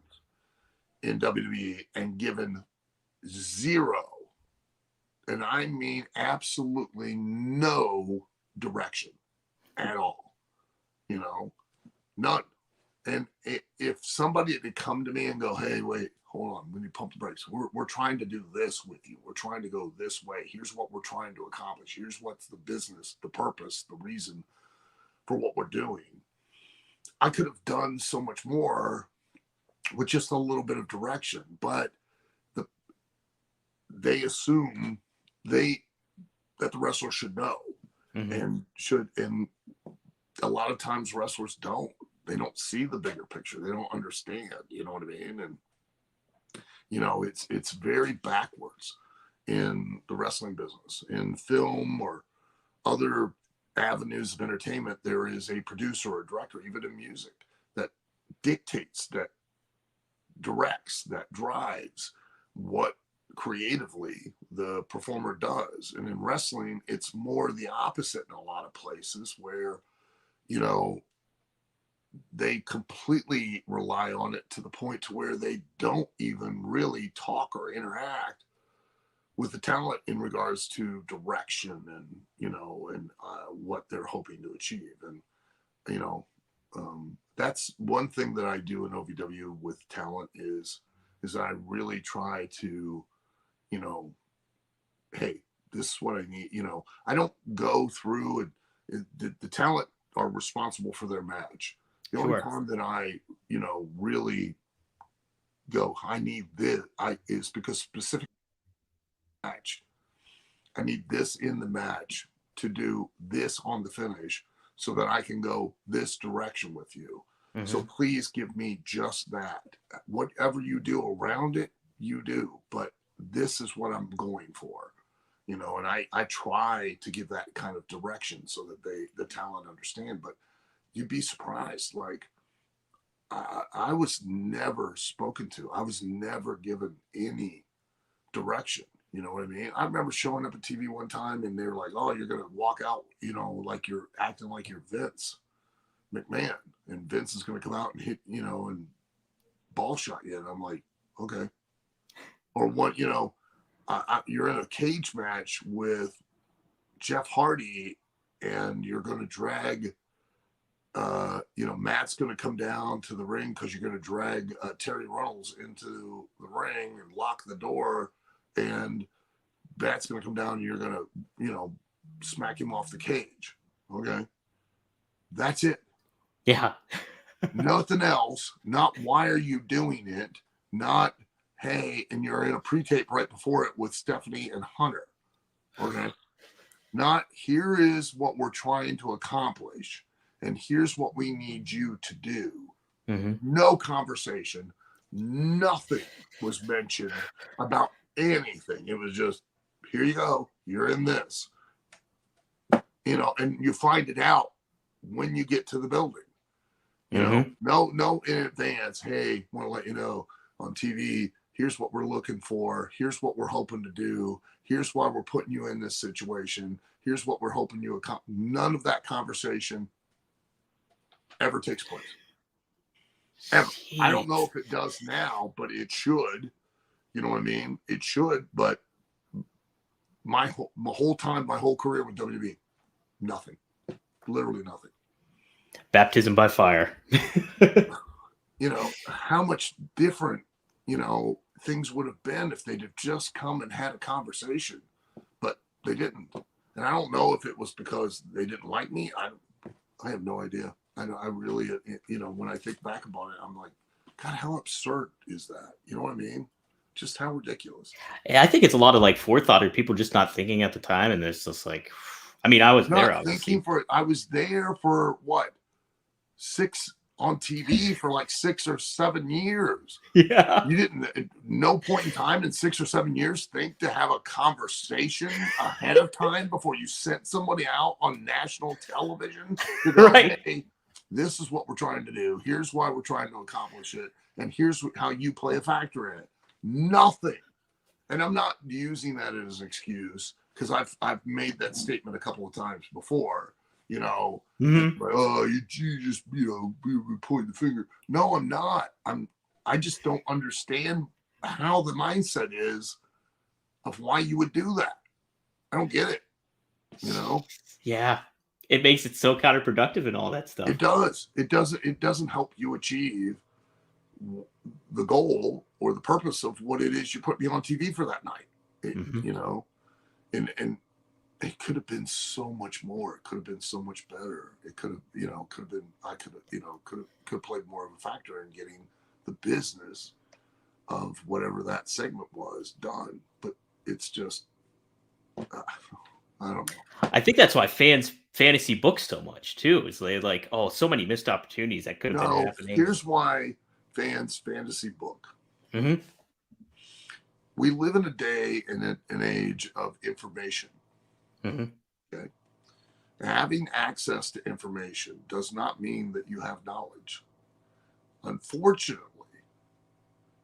in WWE and given zero, and I mean absolutely no direction at all, none. And if somebody had come to me and go, hey, wait, hold on, we need to pump the brakes. We're trying to do this with you. We're trying to go this way. Here's what we're trying to accomplish. Here's what's the business, the purpose, the reason for what we're doing. I could have done so much more with just a little bit of direction, but they assume that the wrestler should know and a lot of times wrestlers don't. They don't see the bigger picture. They don't understand, you know what I mean? And it's very backwards in the wrestling business. In film or other avenues of entertainment, there is a producer or a director, even in music, that dictates, that directs, that drives what creatively the performer does. And in wrestling, it's more the opposite in a lot of places where, they completely rely on it to the point to where they don't even really talk or interact with the talent in regards to direction and what they're hoping to achieve. And that's one thing that I do in OVW with talent is I really try to, hey, this is what I need. I don't go through and the talent are responsible for their match. The only time that I, really go, I need this, is because specific match. I need this in the match to do this on the finish so that I can go this direction with you. So please give me just that. Whatever you do around it, you do. But this is what I'm going for. And I try to give that kind of direction so that the talent understand. But you'd be surprised. Like, I was never spoken to. I was never given any direction. You know what I mean? I remember showing up at TV one time and they were like, oh, you're going to walk out, like you're acting like you're Vince McMahon. And Vince is going to come out and hit, and ball shot you. And I'm like, okay. Or what, you're in a cage match with Jeff Hardy and you're going to drag, Matt's going to come down to the ring because you're going to drag Terry Runnels into the ring and lock the door, and Matt's going to come down and you're going to, smack him off the cage. Okay. That's it. Yeah. Nothing else. Not why are you doing it? Not, hey, and you're in a pre-tape right before it with Stephanie and Hunter. Okay. Not, here is what we're trying to accomplish, and here's what we need you to do. No conversation. Nothing was mentioned about anything. It was just, Here you go. You're in this. And you find it out when you get to the building. No in advance. Hey, want to let you know on TV, here's what we're looking for. Here's what we're hoping to do. Here's why we're putting you in this situation. Here's what we're hoping you accomplish. None of that conversation ever takes place. Ever. I don't know if it does now, but it should. You know what I mean? It should, but my whole time, my whole career with WWE, nothing. Literally nothing. Baptism by fire. How much different, things would have been if they'd have just come and had a conversation, but they didn't. And I don't know if it was because they didn't like me. I have no idea. I really, when I think back about it, I'm like, God, how absurd is that? You know what I mean? Just how ridiculous. Yeah, I think it's a lot of like forethought or people just not thinking at the time. And there's just like, I mean, I was not there, obviously. I was there for what? 6 on TV for like 6 or 7 years. Yeah. You didn't, at no point in time in 6 or 7 years, think to have a conversation ahead of time before you sent somebody out on national television to go, Right. Hey, this is what we're trying to do. Here's why we're trying to accomplish it. And here's how you play a factor in it. Nothing. And I'm not using that as an excuse because I've made that statement a couple of times before. Mm-hmm. Like, oh, you just point the finger. No, I'm not. I just don't understand how the mindset is of why you would do that. I don't get it. Yeah, it makes it so counterproductive and all that stuff. It does. It doesn't help you achieve the goal or the purpose of what it is you put me on TV for that night. And it could have been so much more. It could have been so much better. It could have, I could have played more of a factor in getting the business of whatever that segment was done. But it's just, I don't know. I think that's why fans fantasy book so much too. Is they like, oh, so many missed opportunities that could have been happening. Here's why fans fantasy book. Mm-hmm. We live in a day and an age of information. Mm-hmm. Okay. Having access to information does not mean that you have knowledge. Unfortunately,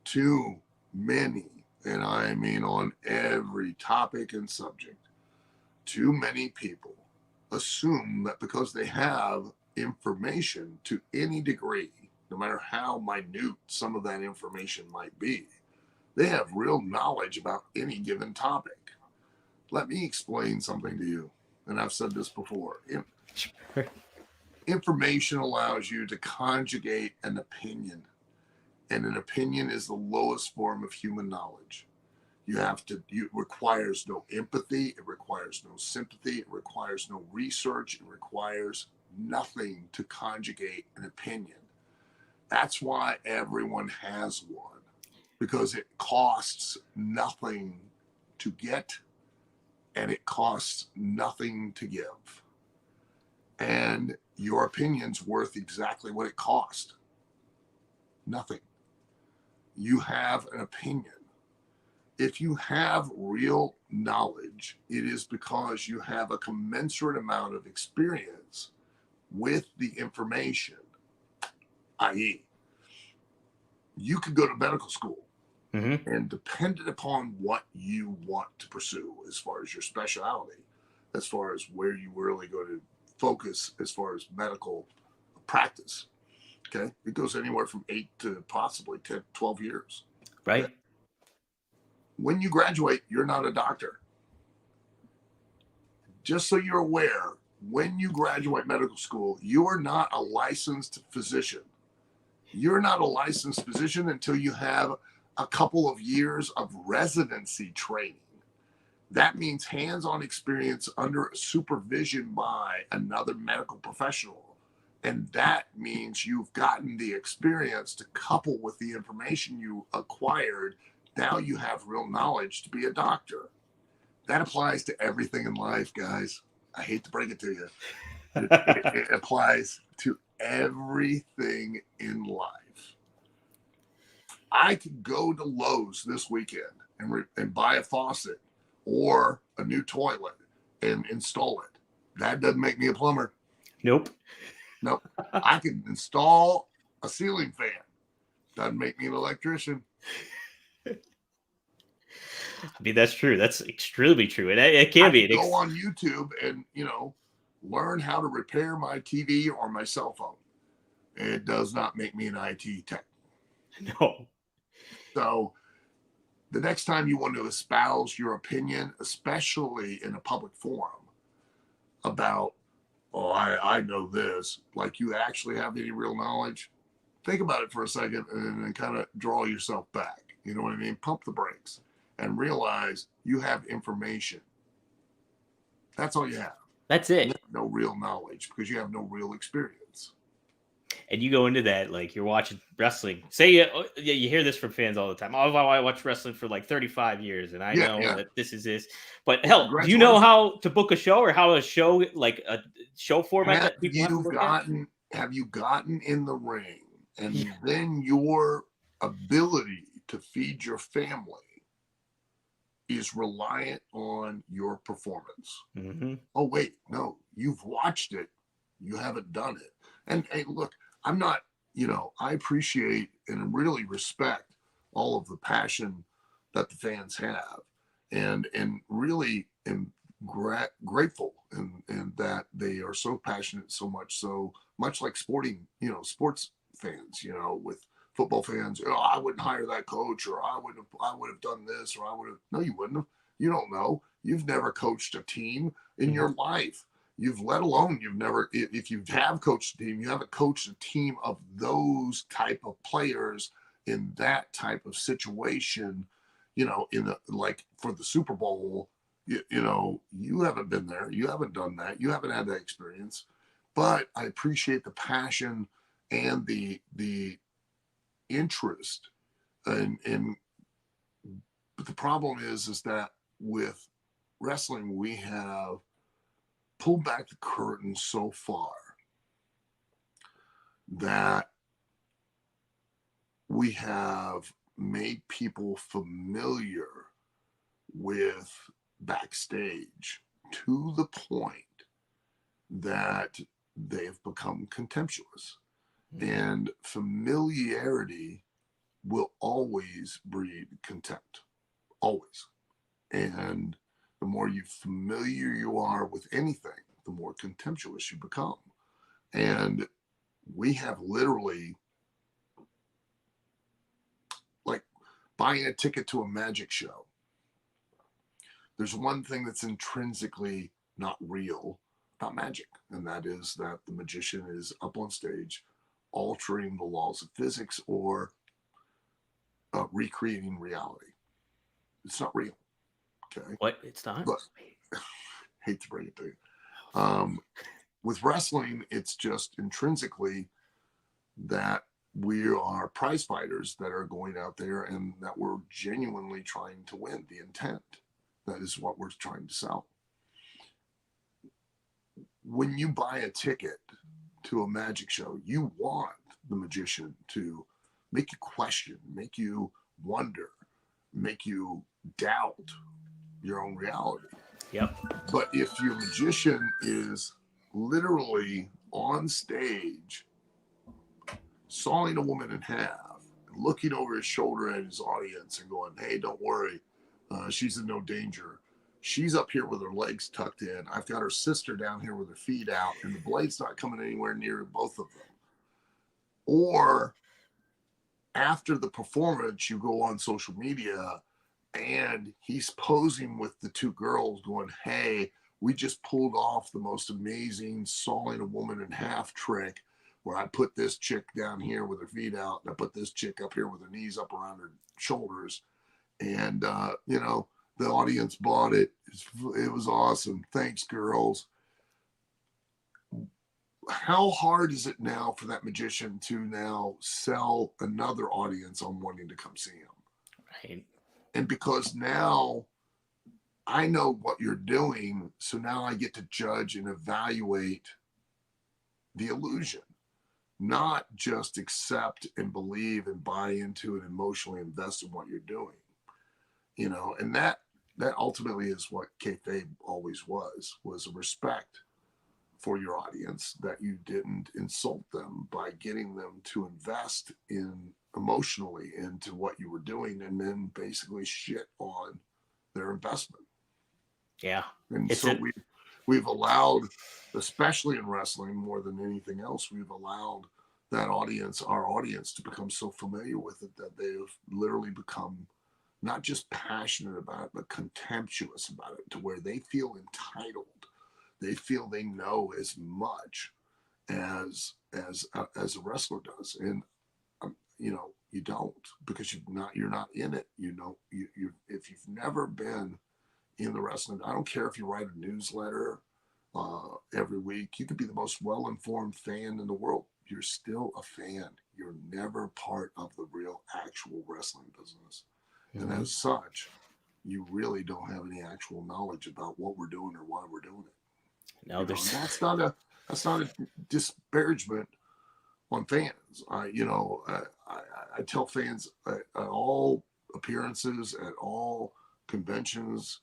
too many, and I mean on every topic and subject, too many people assume that because they have information to any degree, no matter how minute some of that information might be, they have real knowledge about any given topic. Let me explain something to you. And I've said this before. Information allows you to conjugate an opinion. And an opinion is the lowest form of human knowledge. It requires no empathy. It requires no sympathy. It requires no research. It requires nothing to conjugate an opinion. That's why everyone has one, because it costs nothing to get and it costs nothing to give. And your opinion's worth exactly what it cost. Nothing. You have an opinion. If you have real knowledge, it is because you have a commensurate amount of experience with the information, i.e., you could go to medical school. Mm-hmm. And dependent upon what you want to pursue as far as your specialty, as far as where you really go to focus as far as medical practice, okay, it goes anywhere from 8 to possibly 10, 12 years. Right. Okay? When you graduate, you're not a doctor. Just so you're aware, when you graduate medical school, you are not a licensed physician. You're not a licensed physician until you have a couple of years of residency training. That means hands-on experience under supervision by another medical professional. And that means you've gotten the experience to couple with the information you acquired. Now you have real knowledge to be a doctor. That applies to everything in life, guys. I hate to break it to you. It applies to everything in life. I could go to Lowe's this weekend and buy a faucet or a new toilet and install it. That doesn't make me a plumber. Nope. Nope. I can install a ceiling fan. Doesn't make me an electrician. I mean, that's true. That's extremely true. And it I can be. can go on YouTube and, learn how to repair my TV or my cell phone. It does not make me an IT tech. No. So the next time you want to espouse your opinion, especially in a public forum, about, oh, I know this, like you actually have any real knowledge, think about it for a second and then kind of draw yourself back. You know what I mean? Pump the brakes and realize you have information. That's all you have. That's You it. have no real knowledge because you have no real experience. And you go into that like you're watching wrestling. Say you hear this from fans all the time. Oh, I watched wrestling for like 35 years, and I know that this is this. But hell, do you know how to book a show or how a show, like a show format that people have to look at? Have you gotten in the ring and then your ability to feed your family is reliant on your performance? Mm-hmm. Oh, wait, no, you've watched it. You haven't done it. And hey, look, I'm not, I appreciate and really respect all of the passion that the fans have and really am grateful and that they are so passionate, so much like sports fans, with football fans. I wouldn't hire that coach, or I would have done this, or I would have. No, you wouldn't have. You don't know. You've never coached a team in your life. You've never, if you have coached a team, you haven't coached a team of those type of players in that type of situation, like for the Super Bowl, you haven't been there. You haven't done that. You haven't had that experience, but I appreciate the passion and the interest. But the problem is that with wrestling, we have pulled back the curtain so far that we have made people familiar with backstage to the point that they have become contemptuous. And familiarity will always breed contempt. Always. And the more familiar you are with anything, the more contemptuous you become. And we have literally, like buying a ticket to a magic show. There's one thing that's intrinsically not real about magic, and that is that the magician is up on stage altering the laws of physics or recreating reality. It's not real. Okay. What? It's not? But, hate to bring it to you. With wrestling, it's just intrinsically that we are prize fighters that are going out there and that we're genuinely trying to win. The intent, that is what we're trying to sell. When you buy a ticket to a magic show, you want the magician to make you question, make you wonder, make you doubt your own reality. Yep. But if your magician is literally on stage sawing a woman in half, looking over his shoulder at his audience and going, hey, don't worry, she's in no danger. She's up here with her legs tucked in. I've got her sister down here with her feet out, and the blade's not coming anywhere near both of them. Or after the performance, you go on social media and he's posing with the two girls going, hey, we just pulled off the most amazing sawing a woman in half trick where I put this chick down here with her feet out and I put this chick up here with her knees up around her shoulders. And, the audience bought it. It was awesome. Thanks, girls. How hard is it now for that magician to now sell another audience on wanting to come see him? Right. And because now I know what you're doing, so now I get to judge and evaluate the illusion, not just accept and believe and buy into and emotionally invest in what you're doing. And that that ultimately is what kayfabe always was a respect for your audience, that you didn't insult them by getting them to invest in emotionally into what you were doing and then basically shit on their investment. Yeah. And It's so a, we've allowed, especially in wrestling more than anything else, we've allowed that audience, our audience, to become so familiar with it that they've literally become not just passionate about it, but contemptuous about it, to where they feel entitled. They feel they know as much as a wrestler does, and you don't, because you're not in it. You if you've never been in the wrestling, I don't care if you write a newsletter every week. You could be the most well-informed fan in the world. You're still a fan. You're never part of the real actual wrestling business. And as such, you really don't have any actual knowledge about what we're doing or why we're doing it. no, there's That's not a disparagement on fans. I tell fans at all appearances, at all conventions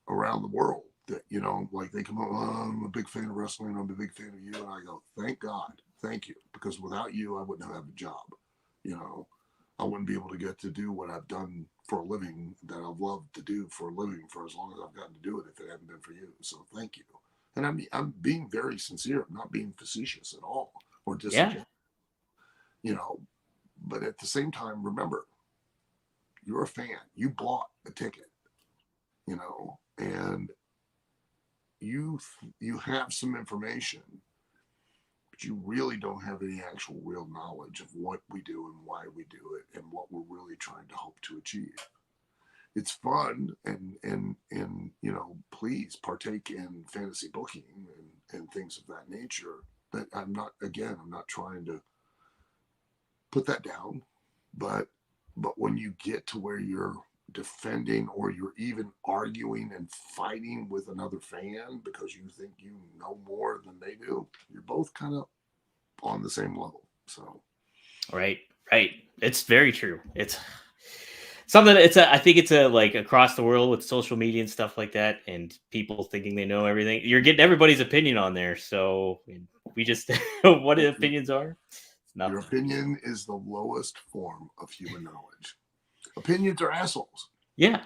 around the world, that like they come up, oh, I'm a big fan of wrestling, I'm a big fan of you, and I go, thank God, thank you, because without you, I wouldn't have a job. I wouldn't be able to get to do what I've done for a living, that I've loved to do for a living for as long as I've gotten to do it, if it hadn't been for you. So thank you. And I'm being very sincere, I'm not being facetious at all or yeah. but at the same time, remember, you're a fan. You bought a ticket, and you have some information, but you really don't have any actual real knowledge of what we do and why we do it and what we're really trying to hope to achieve. It's fun, and please partake in fantasy booking and things of that nature. That I'm not trying to put that down, but when you get to where you're defending or you're even arguing and fighting with another fan because you think you know more than they do, you're both kind of on the same level. So Right. It's very true. It's something. I think it's a like across the world with social media and stuff like that, and people thinking they know everything. You're getting everybody's opinion on there. So we just what the opinions are. It's your nothing. opinion is the lowest form of human knowledge. Opinions are assholes Yeah.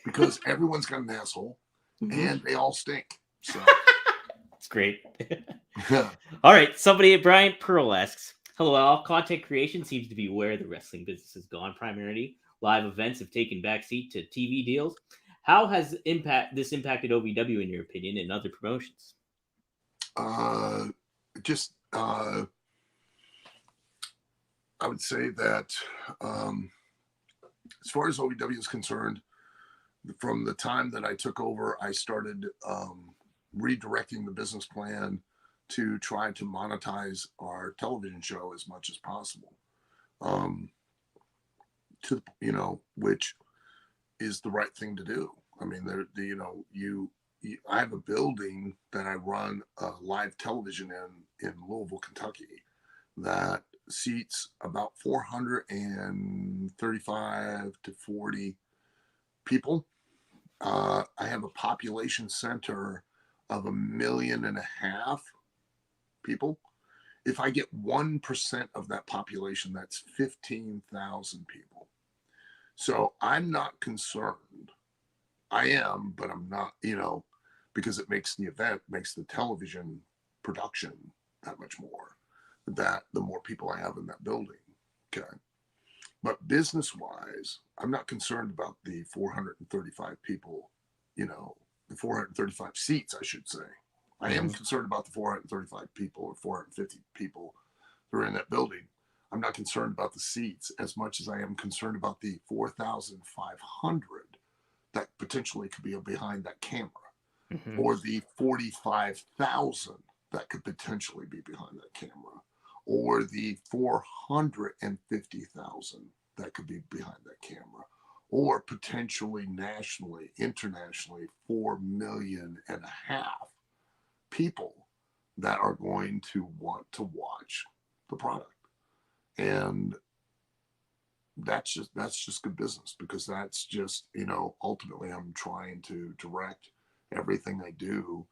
because everyone's got an asshole and they all stink. So It's great. yeah. All right. Somebody, Brian Pearl asks, hello, all. Content creation seems to be where the wrestling business has gone primarily. Live events have taken backseat to TV deals. How has this impacted OVW, in your opinion, and other promotions? Just I would say that as far as OVW is concerned, from the time that I took over, I started redirecting the business plan to try to monetize our television show as much as possible. Which is the right thing to do. I mean, I have a building that I run live television in Louisville, Kentucky, that seats about 435 to 40 people. I have a population center of 1.5 million people. If I get 1% of that population, that's 15,000 people. So I'm not concerned. I am, but I'm not, because it makes the television production that much more, that the more people I have in that building. Okay. But business wise, I'm not concerned about the 435 people, the 435 seats, I should say. I am concerned about the 435 people or 450 people who are in that building. I'm not concerned about the seats as much as I am concerned about the 4,500 that potentially could be behind that camera, or the 45,000 that could potentially be behind that camera, or the 450,000 that could be behind that camera, or potentially nationally, internationally, 4.5 million people that are going to want to watch the product. And that's just good business, because that's just, ultimately I'm trying to direct everything I do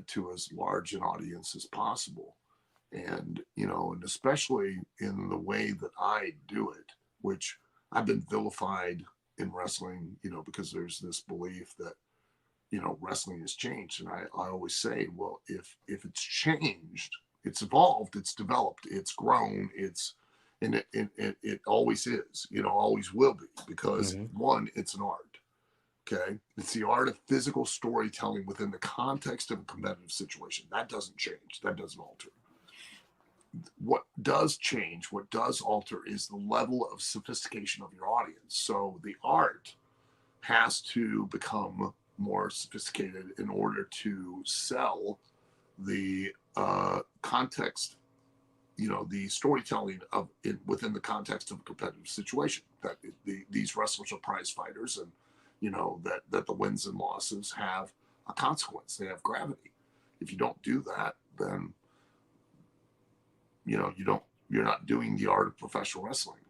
to as large an audience as possible. And, and especially in the way that I do it, which I've been vilified in wrestling, because there's this belief that, wrestling has changed. And I always say, well, if it's changed, it's evolved, it's developed, it's grown, and it always is, always will be, because one, it's an art. Okay. It's the art of physical storytelling within the context of a competitive situation. That doesn't change. That doesn't alter. What does change, what does alter, is the level of sophistication of your audience. So the art has to become more sophisticated in order to sell the context, the storytelling within the context of a competitive situation. That these wrestlers are prize fighters, and that the wins and losses have a consequence. They have gravity. If you don't do that, then you're not doing the art of professional wrestling.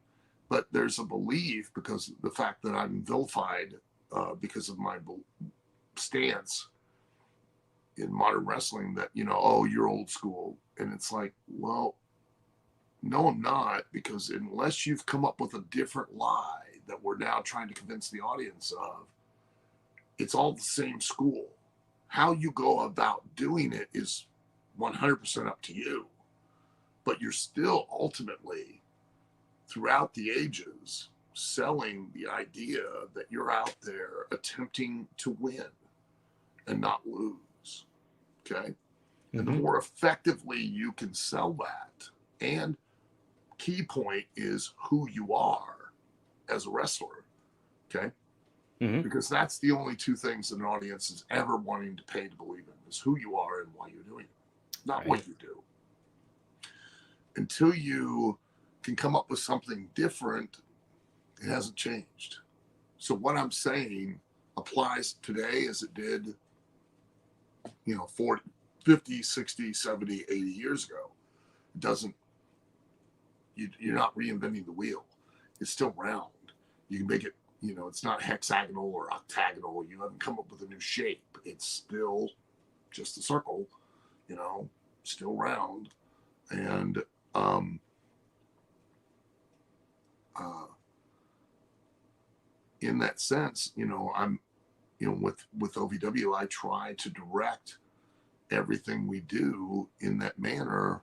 But there's a belief, because of the fact that I'm vilified because of my stance in modern wrestling, that oh, you're old school. And it's like, well, no, I'm not, because unless you've come up with a different lie that we're now trying to convince the audience of, it's all the same school. How you go about doing it is 100% up to you. But you're still ultimately, throughout the ages, selling the idea that you're out there attempting to win and not lose. Okay. And the more effectively you can sell that, and key point is who you are as a wrestler. Okay. Because that's the only two things that an audience is ever wanting to pay to believe in, is who you are and why you're doing it, not what you do. Until you can come up with something different, it hasn't changed. So what I'm saying applies today as it did, 40, 50, 60, 70, 80 years ago. It doesn't, you're not reinventing the wheel. It's still round. You can make it, it's not hexagonal or octagonal. You haven't come up with a new shape. It's still just a circle, still round. And in that sense, I'm, with OVW, I try to direct everything we do in that manner.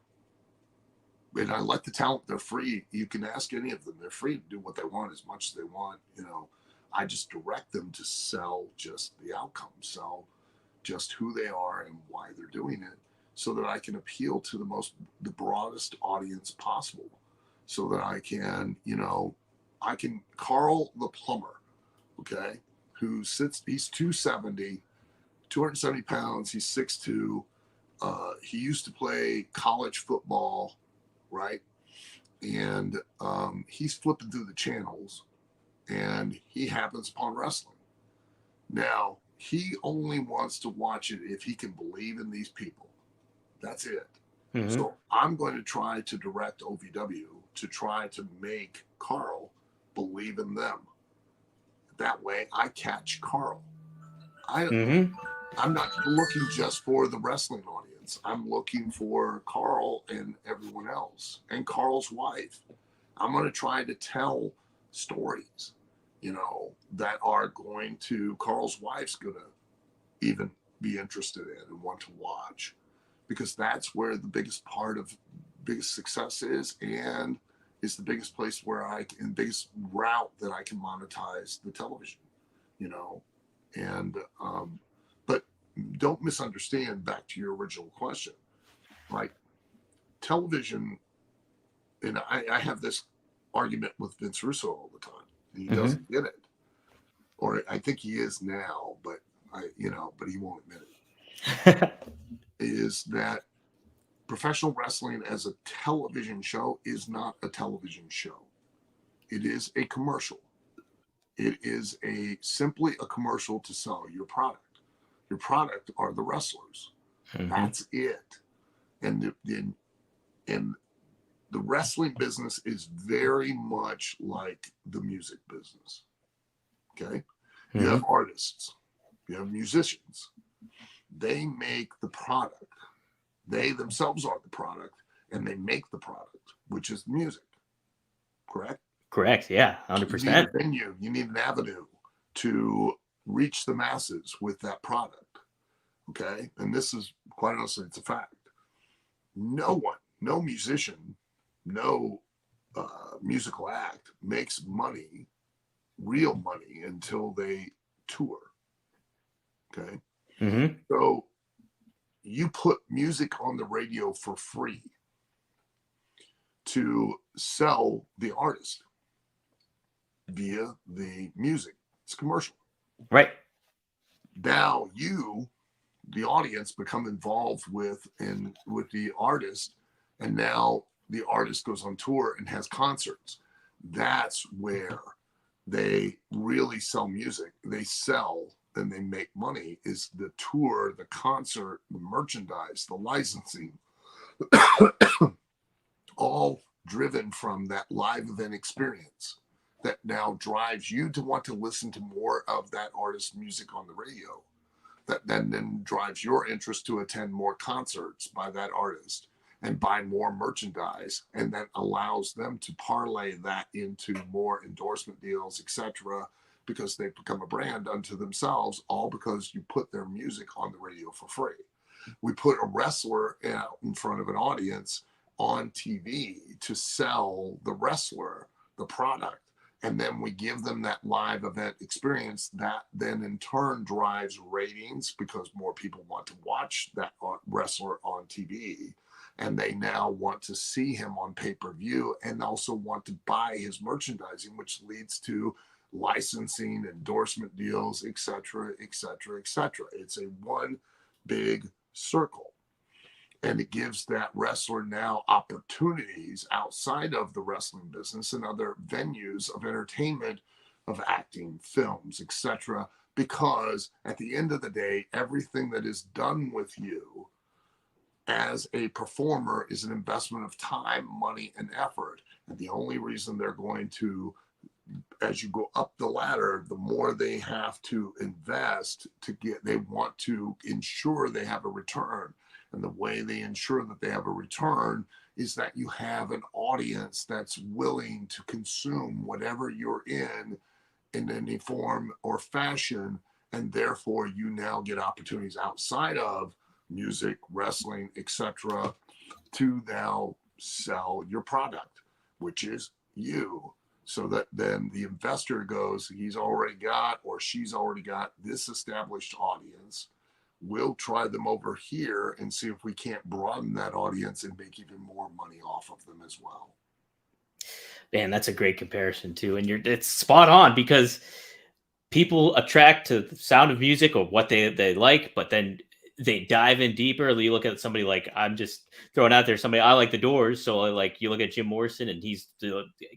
And I let the talent, they're free. You can ask any of them. They're free to do what they want as much as they want. I just direct them to sell just the outcome, sell just who they are and why they're doing it, so that I can appeal to the broadest audience possible. So that I can, Carl the plumber, okay, he's 270 pounds, he's 6'2". He used to play college football, right? And he's flipping through the channels, and he happens upon wrestling. Now, he only wants to watch it if he can believe in these people. That's it. So I'm going to try to direct OVW to try to make Carl believe in them. That way I catch Carl. I'm not looking just for the wrestling audience. I'm looking for Carl and everyone else, and Carl's wife. I'm going to try to tell stories, that are going to, Carl's wife's going to even be interested in and want to watch, because that's where the biggest success is, and is the biggest place where biggest route that I can monetize the television, and but don't misunderstand, back to your original question, like television, and I have this argument with Vince Russo all the time, and he doesn't get it, or I think he is now, but but he won't admit it, is that professional wrestling as a television show is not a television show. It is a commercial. It is simply a commercial to sell your product. Your product are the wrestlers. That's it. And the the wrestling business is very much like the music business. Okay. You have artists, you have musicians. They make the product. They themselves are the product, and they make the product, which is music. Correct? Correct. Yeah. You need 100%. a venue, you need an avenue to reach the masses with that product. Okay. And this is quite honestly, it's a fact. No one, no musician, no musical act makes money, real money, until they tour. Okay. So you put music on the radio for free to sell the artist via the music. It's commercial. Right. Now you, the audience, become involved with the artist, and now the artist goes on tour and has concerts. That's where they really sell music. They sell and they make money, is the tour, the concert, the merchandise, the licensing, all driven from that live event experience that now drives you to want to listen to more of that artist's music on the radio. That then drives your interest to attend more concerts by that artist and buy more merchandise, and that allows them to parlay that into more endorsement deals, etc., because they've become a brand unto themselves, all because you put their music on the radio for free. We put a wrestler out in front of an audience on TV to sell the wrestler the product, and then we give them that live event experience that then in turn drives ratings, because more people want to watch that wrestler on TV, and they now want to see him on pay-per-view and also want to buy his merchandising, which leads to licensing, endorsement deals, etc., etc., etc. It's a one big circle. And it gives that wrestler now opportunities outside of the wrestling business and other venues of entertainment, of acting, films, etc. Because at the end of the day, everything that is done with you as a performer is an investment of time, money, and effort. And the only reason they're going to, as you go up the ladder, the more they have to invest to get, they want to ensure they have a return. And the way they ensure that they have a return is that you have an audience that's willing to consume whatever you're in any form or fashion. And therefore, you now get opportunities outside of music, wrestling, etc., to now sell your product, which is you. So that then the investor goes, he's already got, or she's already got this established audience. We'll try them over here and see if we can't broaden that audience and make even more money off of them as well. Man, that's a great comparison too. And it's spot on, because people attract to the sound of music or what they like, but then they dive in deeper. You look at somebody like, I'm just throwing out there, somebody, I like the Doors. So like you look at Jim Morrison, and he's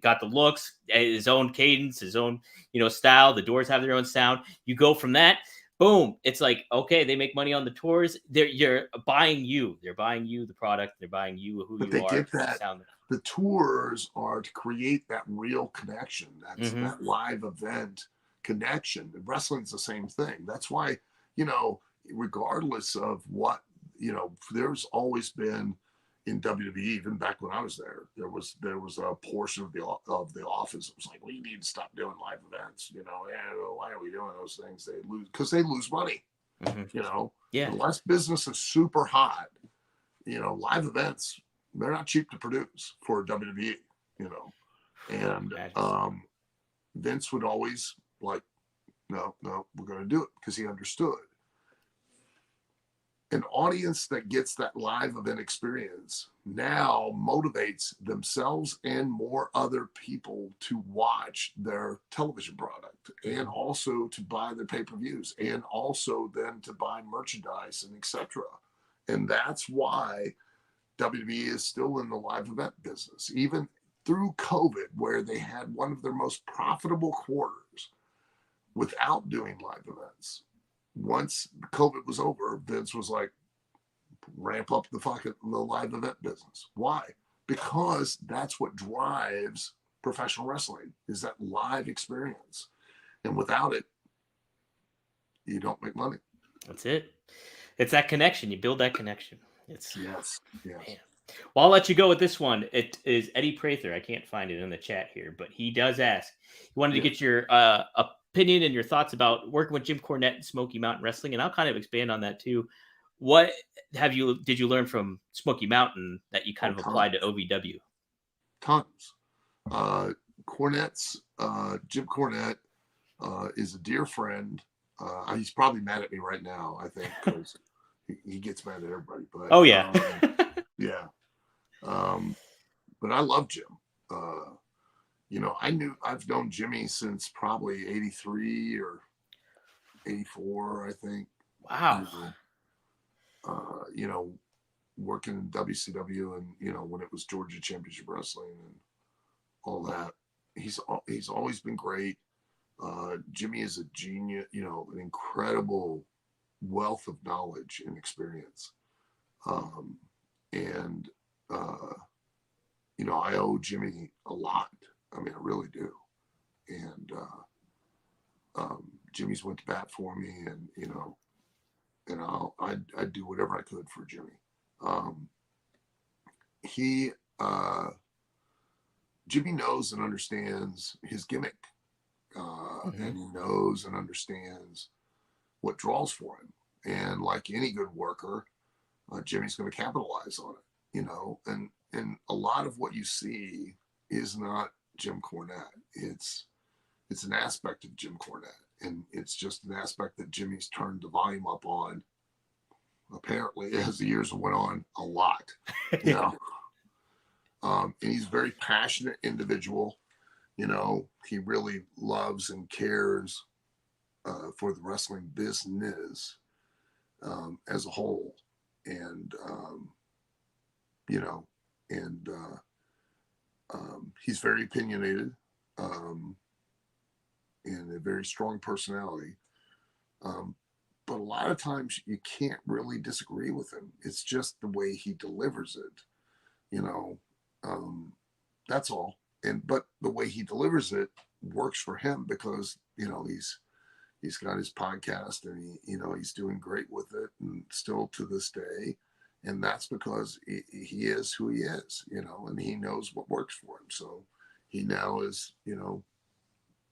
got the looks, his own cadence, his own, style. The Doors have their own sound. You go from that, boom. It's like, okay, they make money on the tours. You're buying you. They're buying you the product. They're buying you who but you they are. Get that. The tours are to create that real connection. That's that live event connection. And wrestling's the same thing. That's why, regardless of what, there's always been in WWE, even back when I was there, there was a portion of the office that was like, we need to stop doing live events. Why are we doing those things? They lose because they lose money. Yeah. Unless business is super hot, live events, they're not cheap to produce for WWE. And Vince would always like, no, we're going to do it, because he understood. An audience that gets that live event experience now motivates themselves and more other people to watch their television product, and also to buy their pay-per-views, and also then to buy merchandise and etc. And that's why WWE is still in the live event business, even through COVID, where they had one of their most profitable quarters without doing live events. Once COVID was over, Vince was like, ramp up the live event business. Why? because that's what drives professional wrestling, is that live experience. And without it, you don't make money. That's it. It's that connection. You build that connection. It's Yes. man. Well, I'll let you go with this one. It is Eddie Prather. I can't find it in the chat here, but he does ask. He wanted to get your opinion and your thoughts about working with Jim Cornette and Smoky Mountain Wrestling, and I'll kind of expand on that too. What did you learn from Smoky Mountain that you kind of applied to OVW? Tons. Jim Cornette is a dear friend. He's probably mad at me right now, I think, because he gets mad at everybody. But oh yeah, yeah. But I love Jim. I've known Jimmy since probably 83 or 84, I think. Wow. Working in WCW and, when it was Georgia Championship Wrestling and all that. He's always been great. Jimmy is a genius, an incredible wealth of knowledge and experience. I owe Jimmy a lot. I mean, I really do. And Jimmy's went to bat for me, and I'd do whatever I could for Jimmy. Jimmy knows and understands his gimmick, and he knows and understands what draws for him. And like any good worker, Jimmy's going to capitalize on it, and a lot of what you see is not Jim Cornette. It's an aspect of Jim Cornette, and it's just an aspect that Jimmy's turned the volume up on, apparently, as the years went on, a lot. And he's a very passionate individual. He really loves and cares for the wrestling business as a whole. And, he's very opinionated and a very strong personality. But a lot of times you can't really disagree with him. It's just the way he delivers it, that's all. But the way he delivers it works for him because, he's got his podcast and he's doing great with it and still to this day. And that's because he is who he is, and he knows what works for him. So he now is,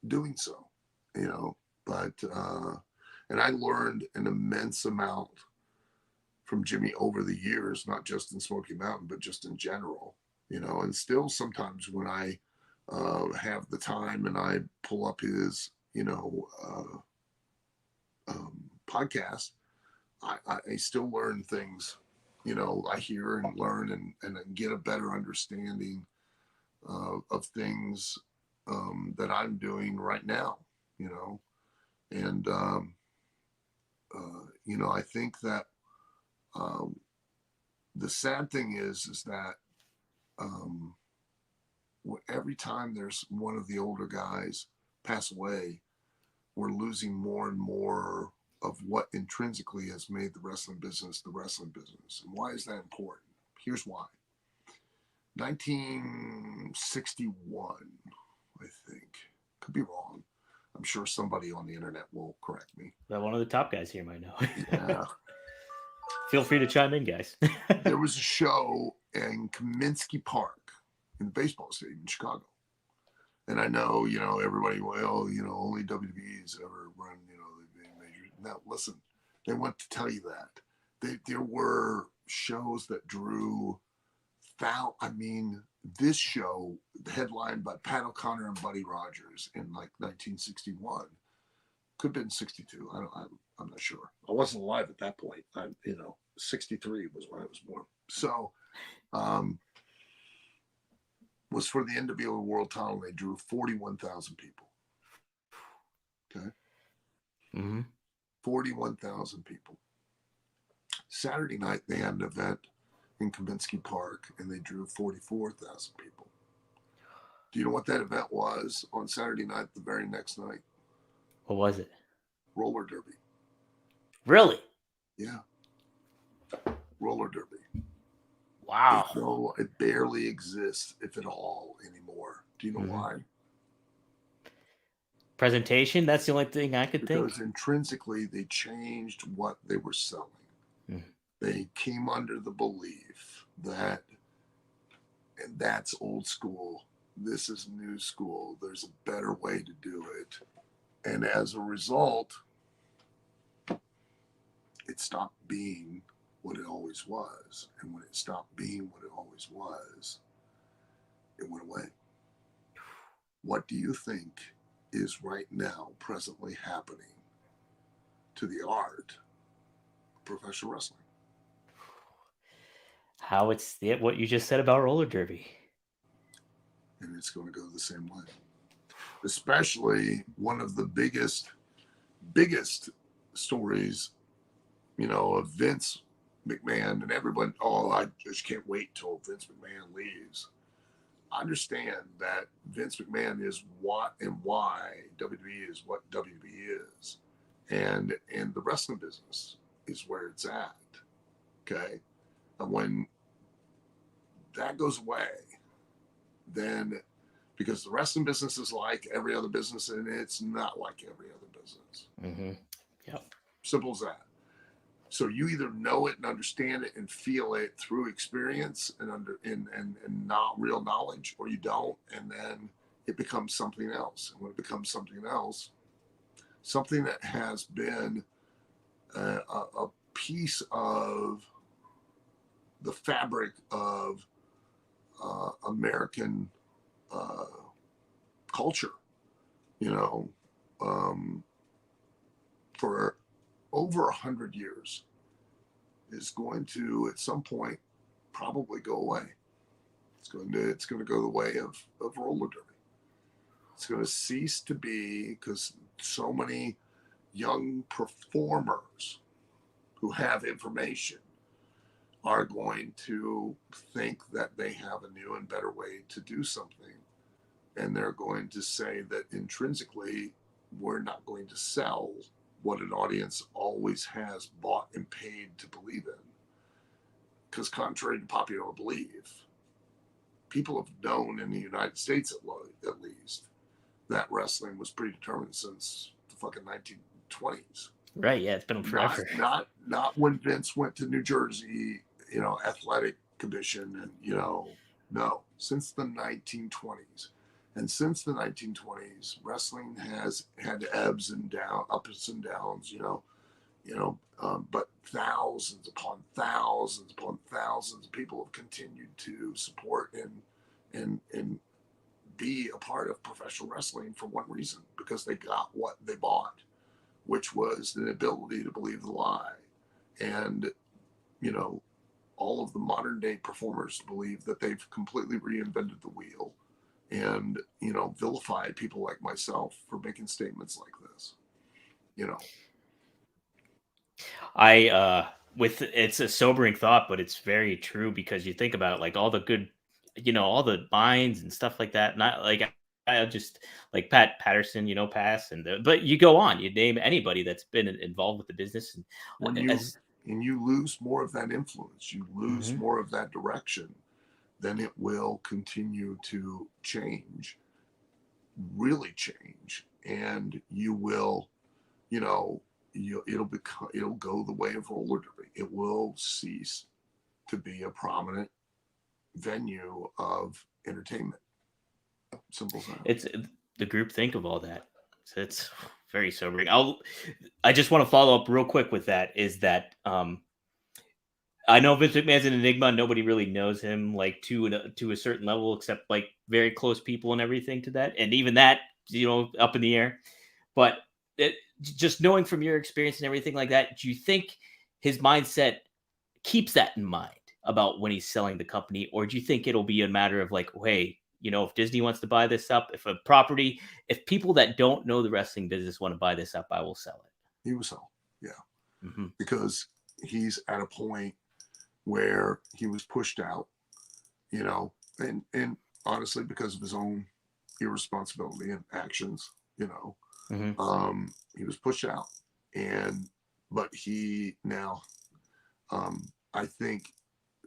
doing so, but, and I learned an immense amount from Jimmy over the years, not just in Smoky Mountain, but just in general, and still sometimes when I have the time and I pull up his, podcast, I still learn things, I hear and learn and get a better understanding of things that I'm doing right now, and, I think that the sad thing is that every time there's one of the older guys pass away, we're losing more and more of what intrinsically has made the wrestling business. And why is that important? Here's why. 1961, I think. Could be wrong. I'm sure somebody on the internet will correct me. Well, one of the top guys here might know. Yeah. Feel free to chime in, guys. There was a show in Kaminsky Park in the baseball stadium in Chicago. And I know, everybody, only WWE's ever run, the major. Now, listen, they want to tell you that. There were shows that drew this show headlined by Pat O'Connor and Buddy Rogers in like 1961. Could have been 62. I'm not sure. I wasn't alive at that point. 63 was when I was born. So, was for the NWO World Title. They drew 41,000 people. Okay. 41,000 people. Saturday night, they had an event in Kaminsky Park, and they drew 44,000 people. Do you know what that event was on Saturday night, the very next night? What was it? Roller derby. Really? Yeah. Roller derby. Wow. It barely exists, if at all, anymore. Do you know Hmm. why? Presentation. That's the only thing I could Because think. intrinsically they changed what they were selling. Mhm. They came under the belief that, and that's old school, this is new school, there's a better way to do it. And as a result, it stopped being what it always was. And when it stopped being what it always was, it went away. What do you think is right now presently happening to the art of professional wrestling? How it's what you just said about roller derby. And it's going to go the same way. Especially one of the biggest stories, of Vince McMahon and everyone. Oh, I just can't wait till Vince McMahon leaves. I understand that Vince McMahon is what and why WWE is what WWE is, and the wrestling business is where it's at. Okay, and when that goes away, then because the wrestling business is like every other business, and it's not like every other business. Hmm. Yep. Simple as that. So you either know it and understand it and feel it through experience and not real knowledge, or you don't, and then it becomes something else. And when it becomes something else, something that has been a piece of the fabric of American uh, culture, you know, um, for over 100 years, is going to at some point probably go away. It's going to go the way of roller derby. It's going to cease to be because so many young performers who have information are going to think that they have a new and better way to do something, and they're going to say that intrinsically we're not going to sell what an audience always has bought and paid to believe in, because contrary to popular belief, people have known in the United States at least that wrestling was predetermined since the fucking 1920s. Right. Yeah. It's been Not forever. not not when Vince went to New Jersey, athletic commission, and no, since the 1920s. And since the 1920s, wrestling has had ups and downs, but thousands upon thousands upon thousands of people have continued to support and be a part of professional wrestling for one reason, because they got what they bought, which was the ability to believe the lie. And, you know, all of the modern day performers believe that they've completely reinvented the wheel and, vilify people like myself for making statements like this, you know. I with it's a sobering thought, but it's very true because you think about it, like all the good, all the minds and stuff like that. Not like I just like Pat Patterson, pass but you go on, you name anybody that's been involved with the business and When you as and you lose more of that influence, you lose Mhm. more of that direction, then it will continue to change, really change, and you will, you know, it'll go the way of roller derby. It will cease to be a prominent venue of entertainment. Simple as that. It's the group think of all that. So it's very sobering. I just want to follow up real quick with that is that I know Vince McMahon's an enigma. Nobody really knows him like to a certain level, except like very close people and everything to that, and even that, up in the air. But just knowing from your experience and everything like that, do you think his mindset keeps that in mind about when he's selling the company, or do you think it'll be a matter of like, hey, if Disney wants to buy this up, if people that don't know the wrestling business want to buy this up, I will sell it. He was so, yeah, Hmm. because he's at a point where he was pushed out, and honestly, because of his own irresponsibility and actions, Hmm. he was pushed out, but he now, I think,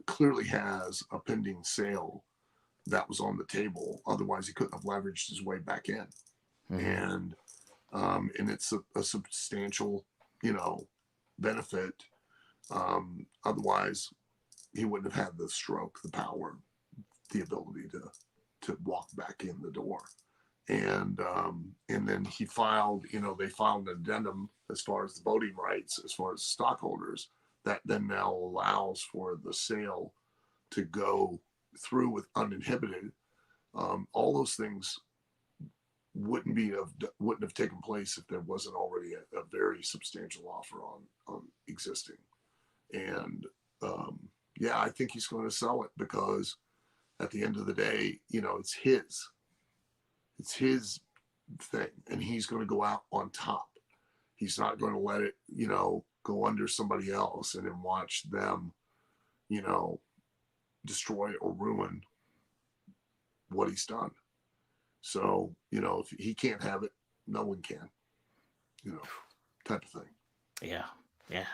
clearly has a pending sale that was on the table. Otherwise, he couldn't have leveraged his way back in. And it's a substantial, benefit. Otherwise, he wouldn't have had the stroke, the power, the ability to walk back in the door. And then he filed, they filed an addendum as far as the voting rights, as far as stockholders, that then now allows for the sale to go through with uninhibited. All those things wouldn't have taken place if there wasn't already a very substantial offer on existing. And I think he's going to sell it, because at the end of the day, it's his thing, and he's going to go out on top. He's not going to let it, go under somebody else and then watch them, destroy or ruin what he's done. So, if he can't have it, no one can, type of thing. Yeah. Yeah.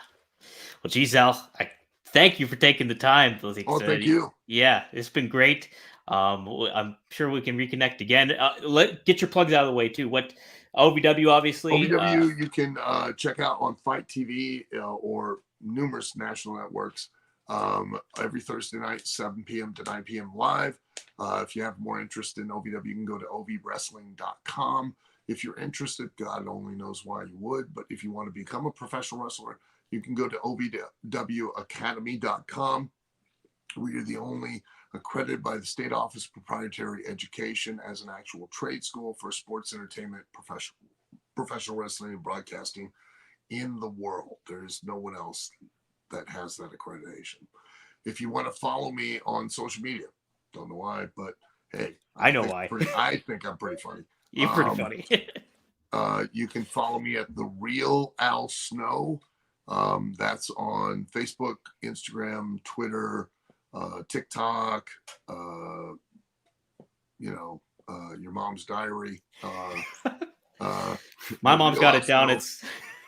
Well, geez, Al, I thank you for taking the time. Thank you. Yeah, it's been great. I'm sure we can reconnect again. Get your plugs out of the way too. What OVW, obviously. OVW, you can check out on Fight TV or numerous national networks every Thursday night, 7 p.m. to 9 p.m. live. If you have more interest in OVW, you can go to ovwrestling.com. If you're interested, God only knows why you would, but if you want to become a professional wrestler, you can go to ovwacademy.com. We are the only accredited by the State Office of Proprietary Education as an actual trade school for sports entertainment, professional wrestling, and broadcasting in the world. There is no one else that has that accreditation. If you want to follow me on social media, don't know why, but hey, I know why. I think I'm pretty funny. You're pretty funny. You can follow me at The Real Al Snow. That's on Facebook, Instagram, Twitter, TikTok, your mom's diary. My mom's got it down. It's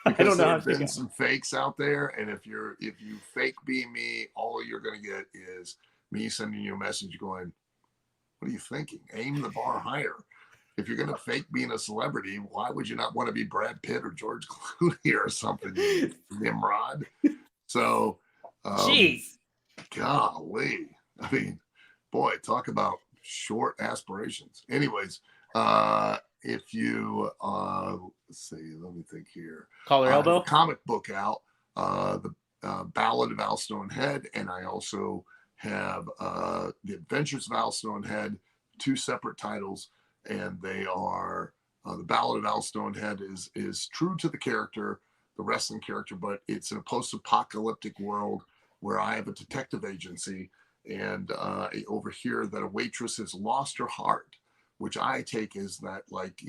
I don't know. There's been some fakes out there, and if you fake being me, all you're gonna get is me sending you a message going, "What are you thinking? Aim the bar higher." If you're gonna fake being a celebrity, why would you not want to be Brad Pitt or George Clooney or something, Nimrod? So, jeez, golly, I mean, boy, talk about short aspirations. Anyways, if you let's see, let me think here. Collar elbow. A comic book out, the Ballad of Al Stonehead, and I also have The Adventures of Al Stonehead, two separate titles, and they are the Ballad of Al Stonehead is true to the character, the wrestling character, but it's in a post-apocalyptic world where I have a detective agency, and I overhear that a waitress has lost her heart, which I take as that, like,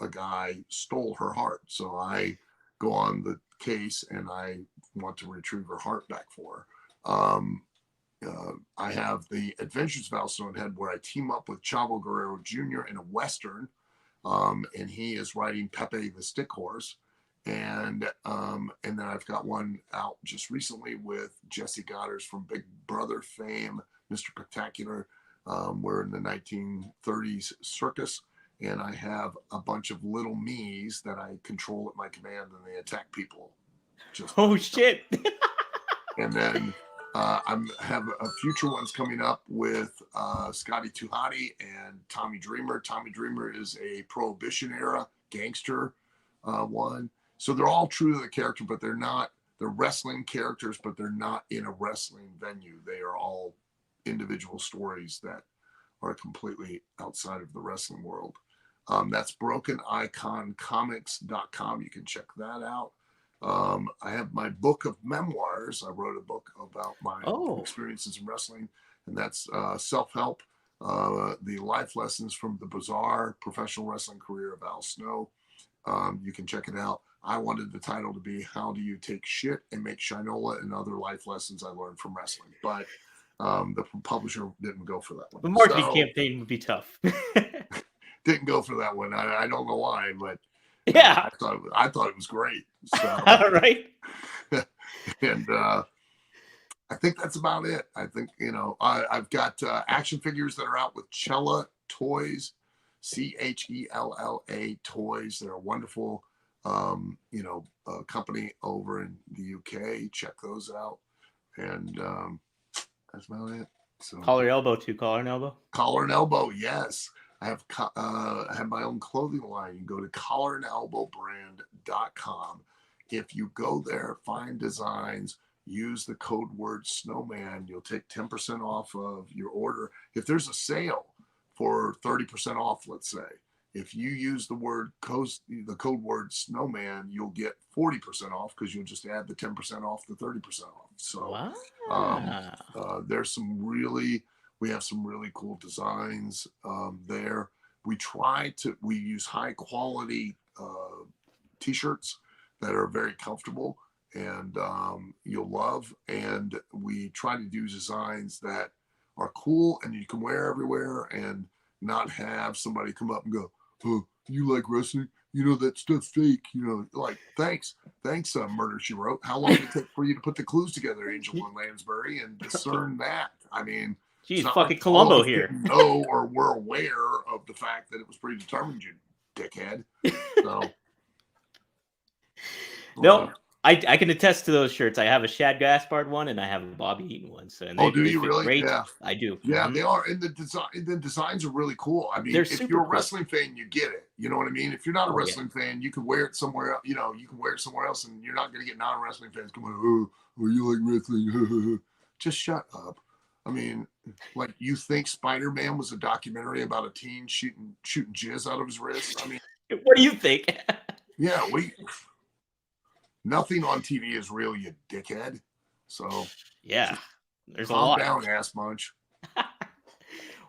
a guy stole her heart. So I go on the case and I want to retrieve her heart back for her. I have The Adventures of Al Stonehead, where I team up with Chavo Guerrero Jr. in a Western, and he is riding Pepe the Stick Horse. And then I've got one out just recently with Jesse Goddard from Big Brother fame, Mr. Spectacular. We're in the 1930s circus, and I have a bunch of little me's that I control at my command, and they attack people. Shit. And then I have a future ones coming up with Scotty Tuhati and Tommy Dreamer. Tommy Dreamer is a Prohibition era gangster one. So they're all true to the character, but they're wrestling characters, but they're not in a wrestling venue. They are all individual stories that are completely outside of the wrestling world. That's BrokenIconComics.com. You can check that out. I have my book of memoirs. I wrote a book about my experiences in wrestling, and that's self-help, the life lessons from the bizarre professional wrestling career of Al Snow. You can check it out. I wanted the title to be "How Do You Take Shit and Make Shinola and Other Life Lessons I Learned from Wrestling," but the publisher didn't go for that one. The marketing campaign would be tough. Didn't go for that one. I don't know why, but yeah, I thought it was great. So, all right. And I think that's about it. I think, I've got action figures that are out with Chella Toys, Chella Toys. They're a wonderful, company over in the UK. Check those out. And that's about it. So Collar and elbow too. Collar and elbow. Collar and elbow, yes. I have my own clothing line. You can go to collarandelbowbrand.com. If you go there, find designs, use the code word snowman, you'll take 10% off of your order. If there's a sale for 30% off, let's say, if you use the code word snowman, you'll get 40% off because you'll just add the 10% off the 30% off. So wow. we have some really cool designs there. We use high quality t-shirts that are very comfortable and you'll love. And we try to do designs that are cool and you can wear everywhere and not have somebody come up and go, "Oh, you like wrestling? You know, that stuff's fake." Like, thanks, Murder, She Wrote. How long did it take for you to put the clues together, Angel and Lansbury, and discern that? I mean, Geez, it's fucking Columbo here. Know or were aware of the fact that it was predetermined, you dickhead. So, no, I can attest to those shirts. I have a Shad Gaspard one and I have a Bobby Eaton one. So, and do you really? Great. Yeah, I do. Yeah, they are, and the designs are really cool. I mean, if you're a wrestling fan, you get it. You know what I mean? If you're not a wrestling fan, you can wear it somewhere. You can wear it somewhere else, and you're not going to get non-wrestling fans coming, "Oh, you like wrestling?" Just shut up. I mean, like, you think Spider-Man was a documentary about a teen shooting jizz out of his wrist? I mean, what do you think? Yeah, nothing on TV is real, you dickhead. So yeah, there's a Calm lot. down, ass munch.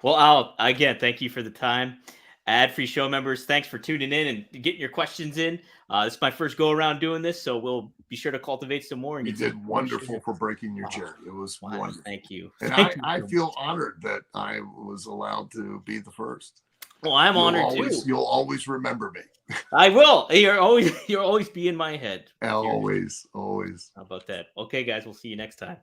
Well, Al, again, thank you for the time. Ad-free show members, thanks for tuning in and getting your questions in. This is my first go around doing this, so we'll be sure to cultivate some more. And you did wonderful for breaking your chair. It was wonderful. Thank you. And I feel honored that I was allowed to be the first. Well, I'm honored too. You'll always remember me. I will. You'll always be in my head. Always. How about that? Okay, guys, we'll see you next time.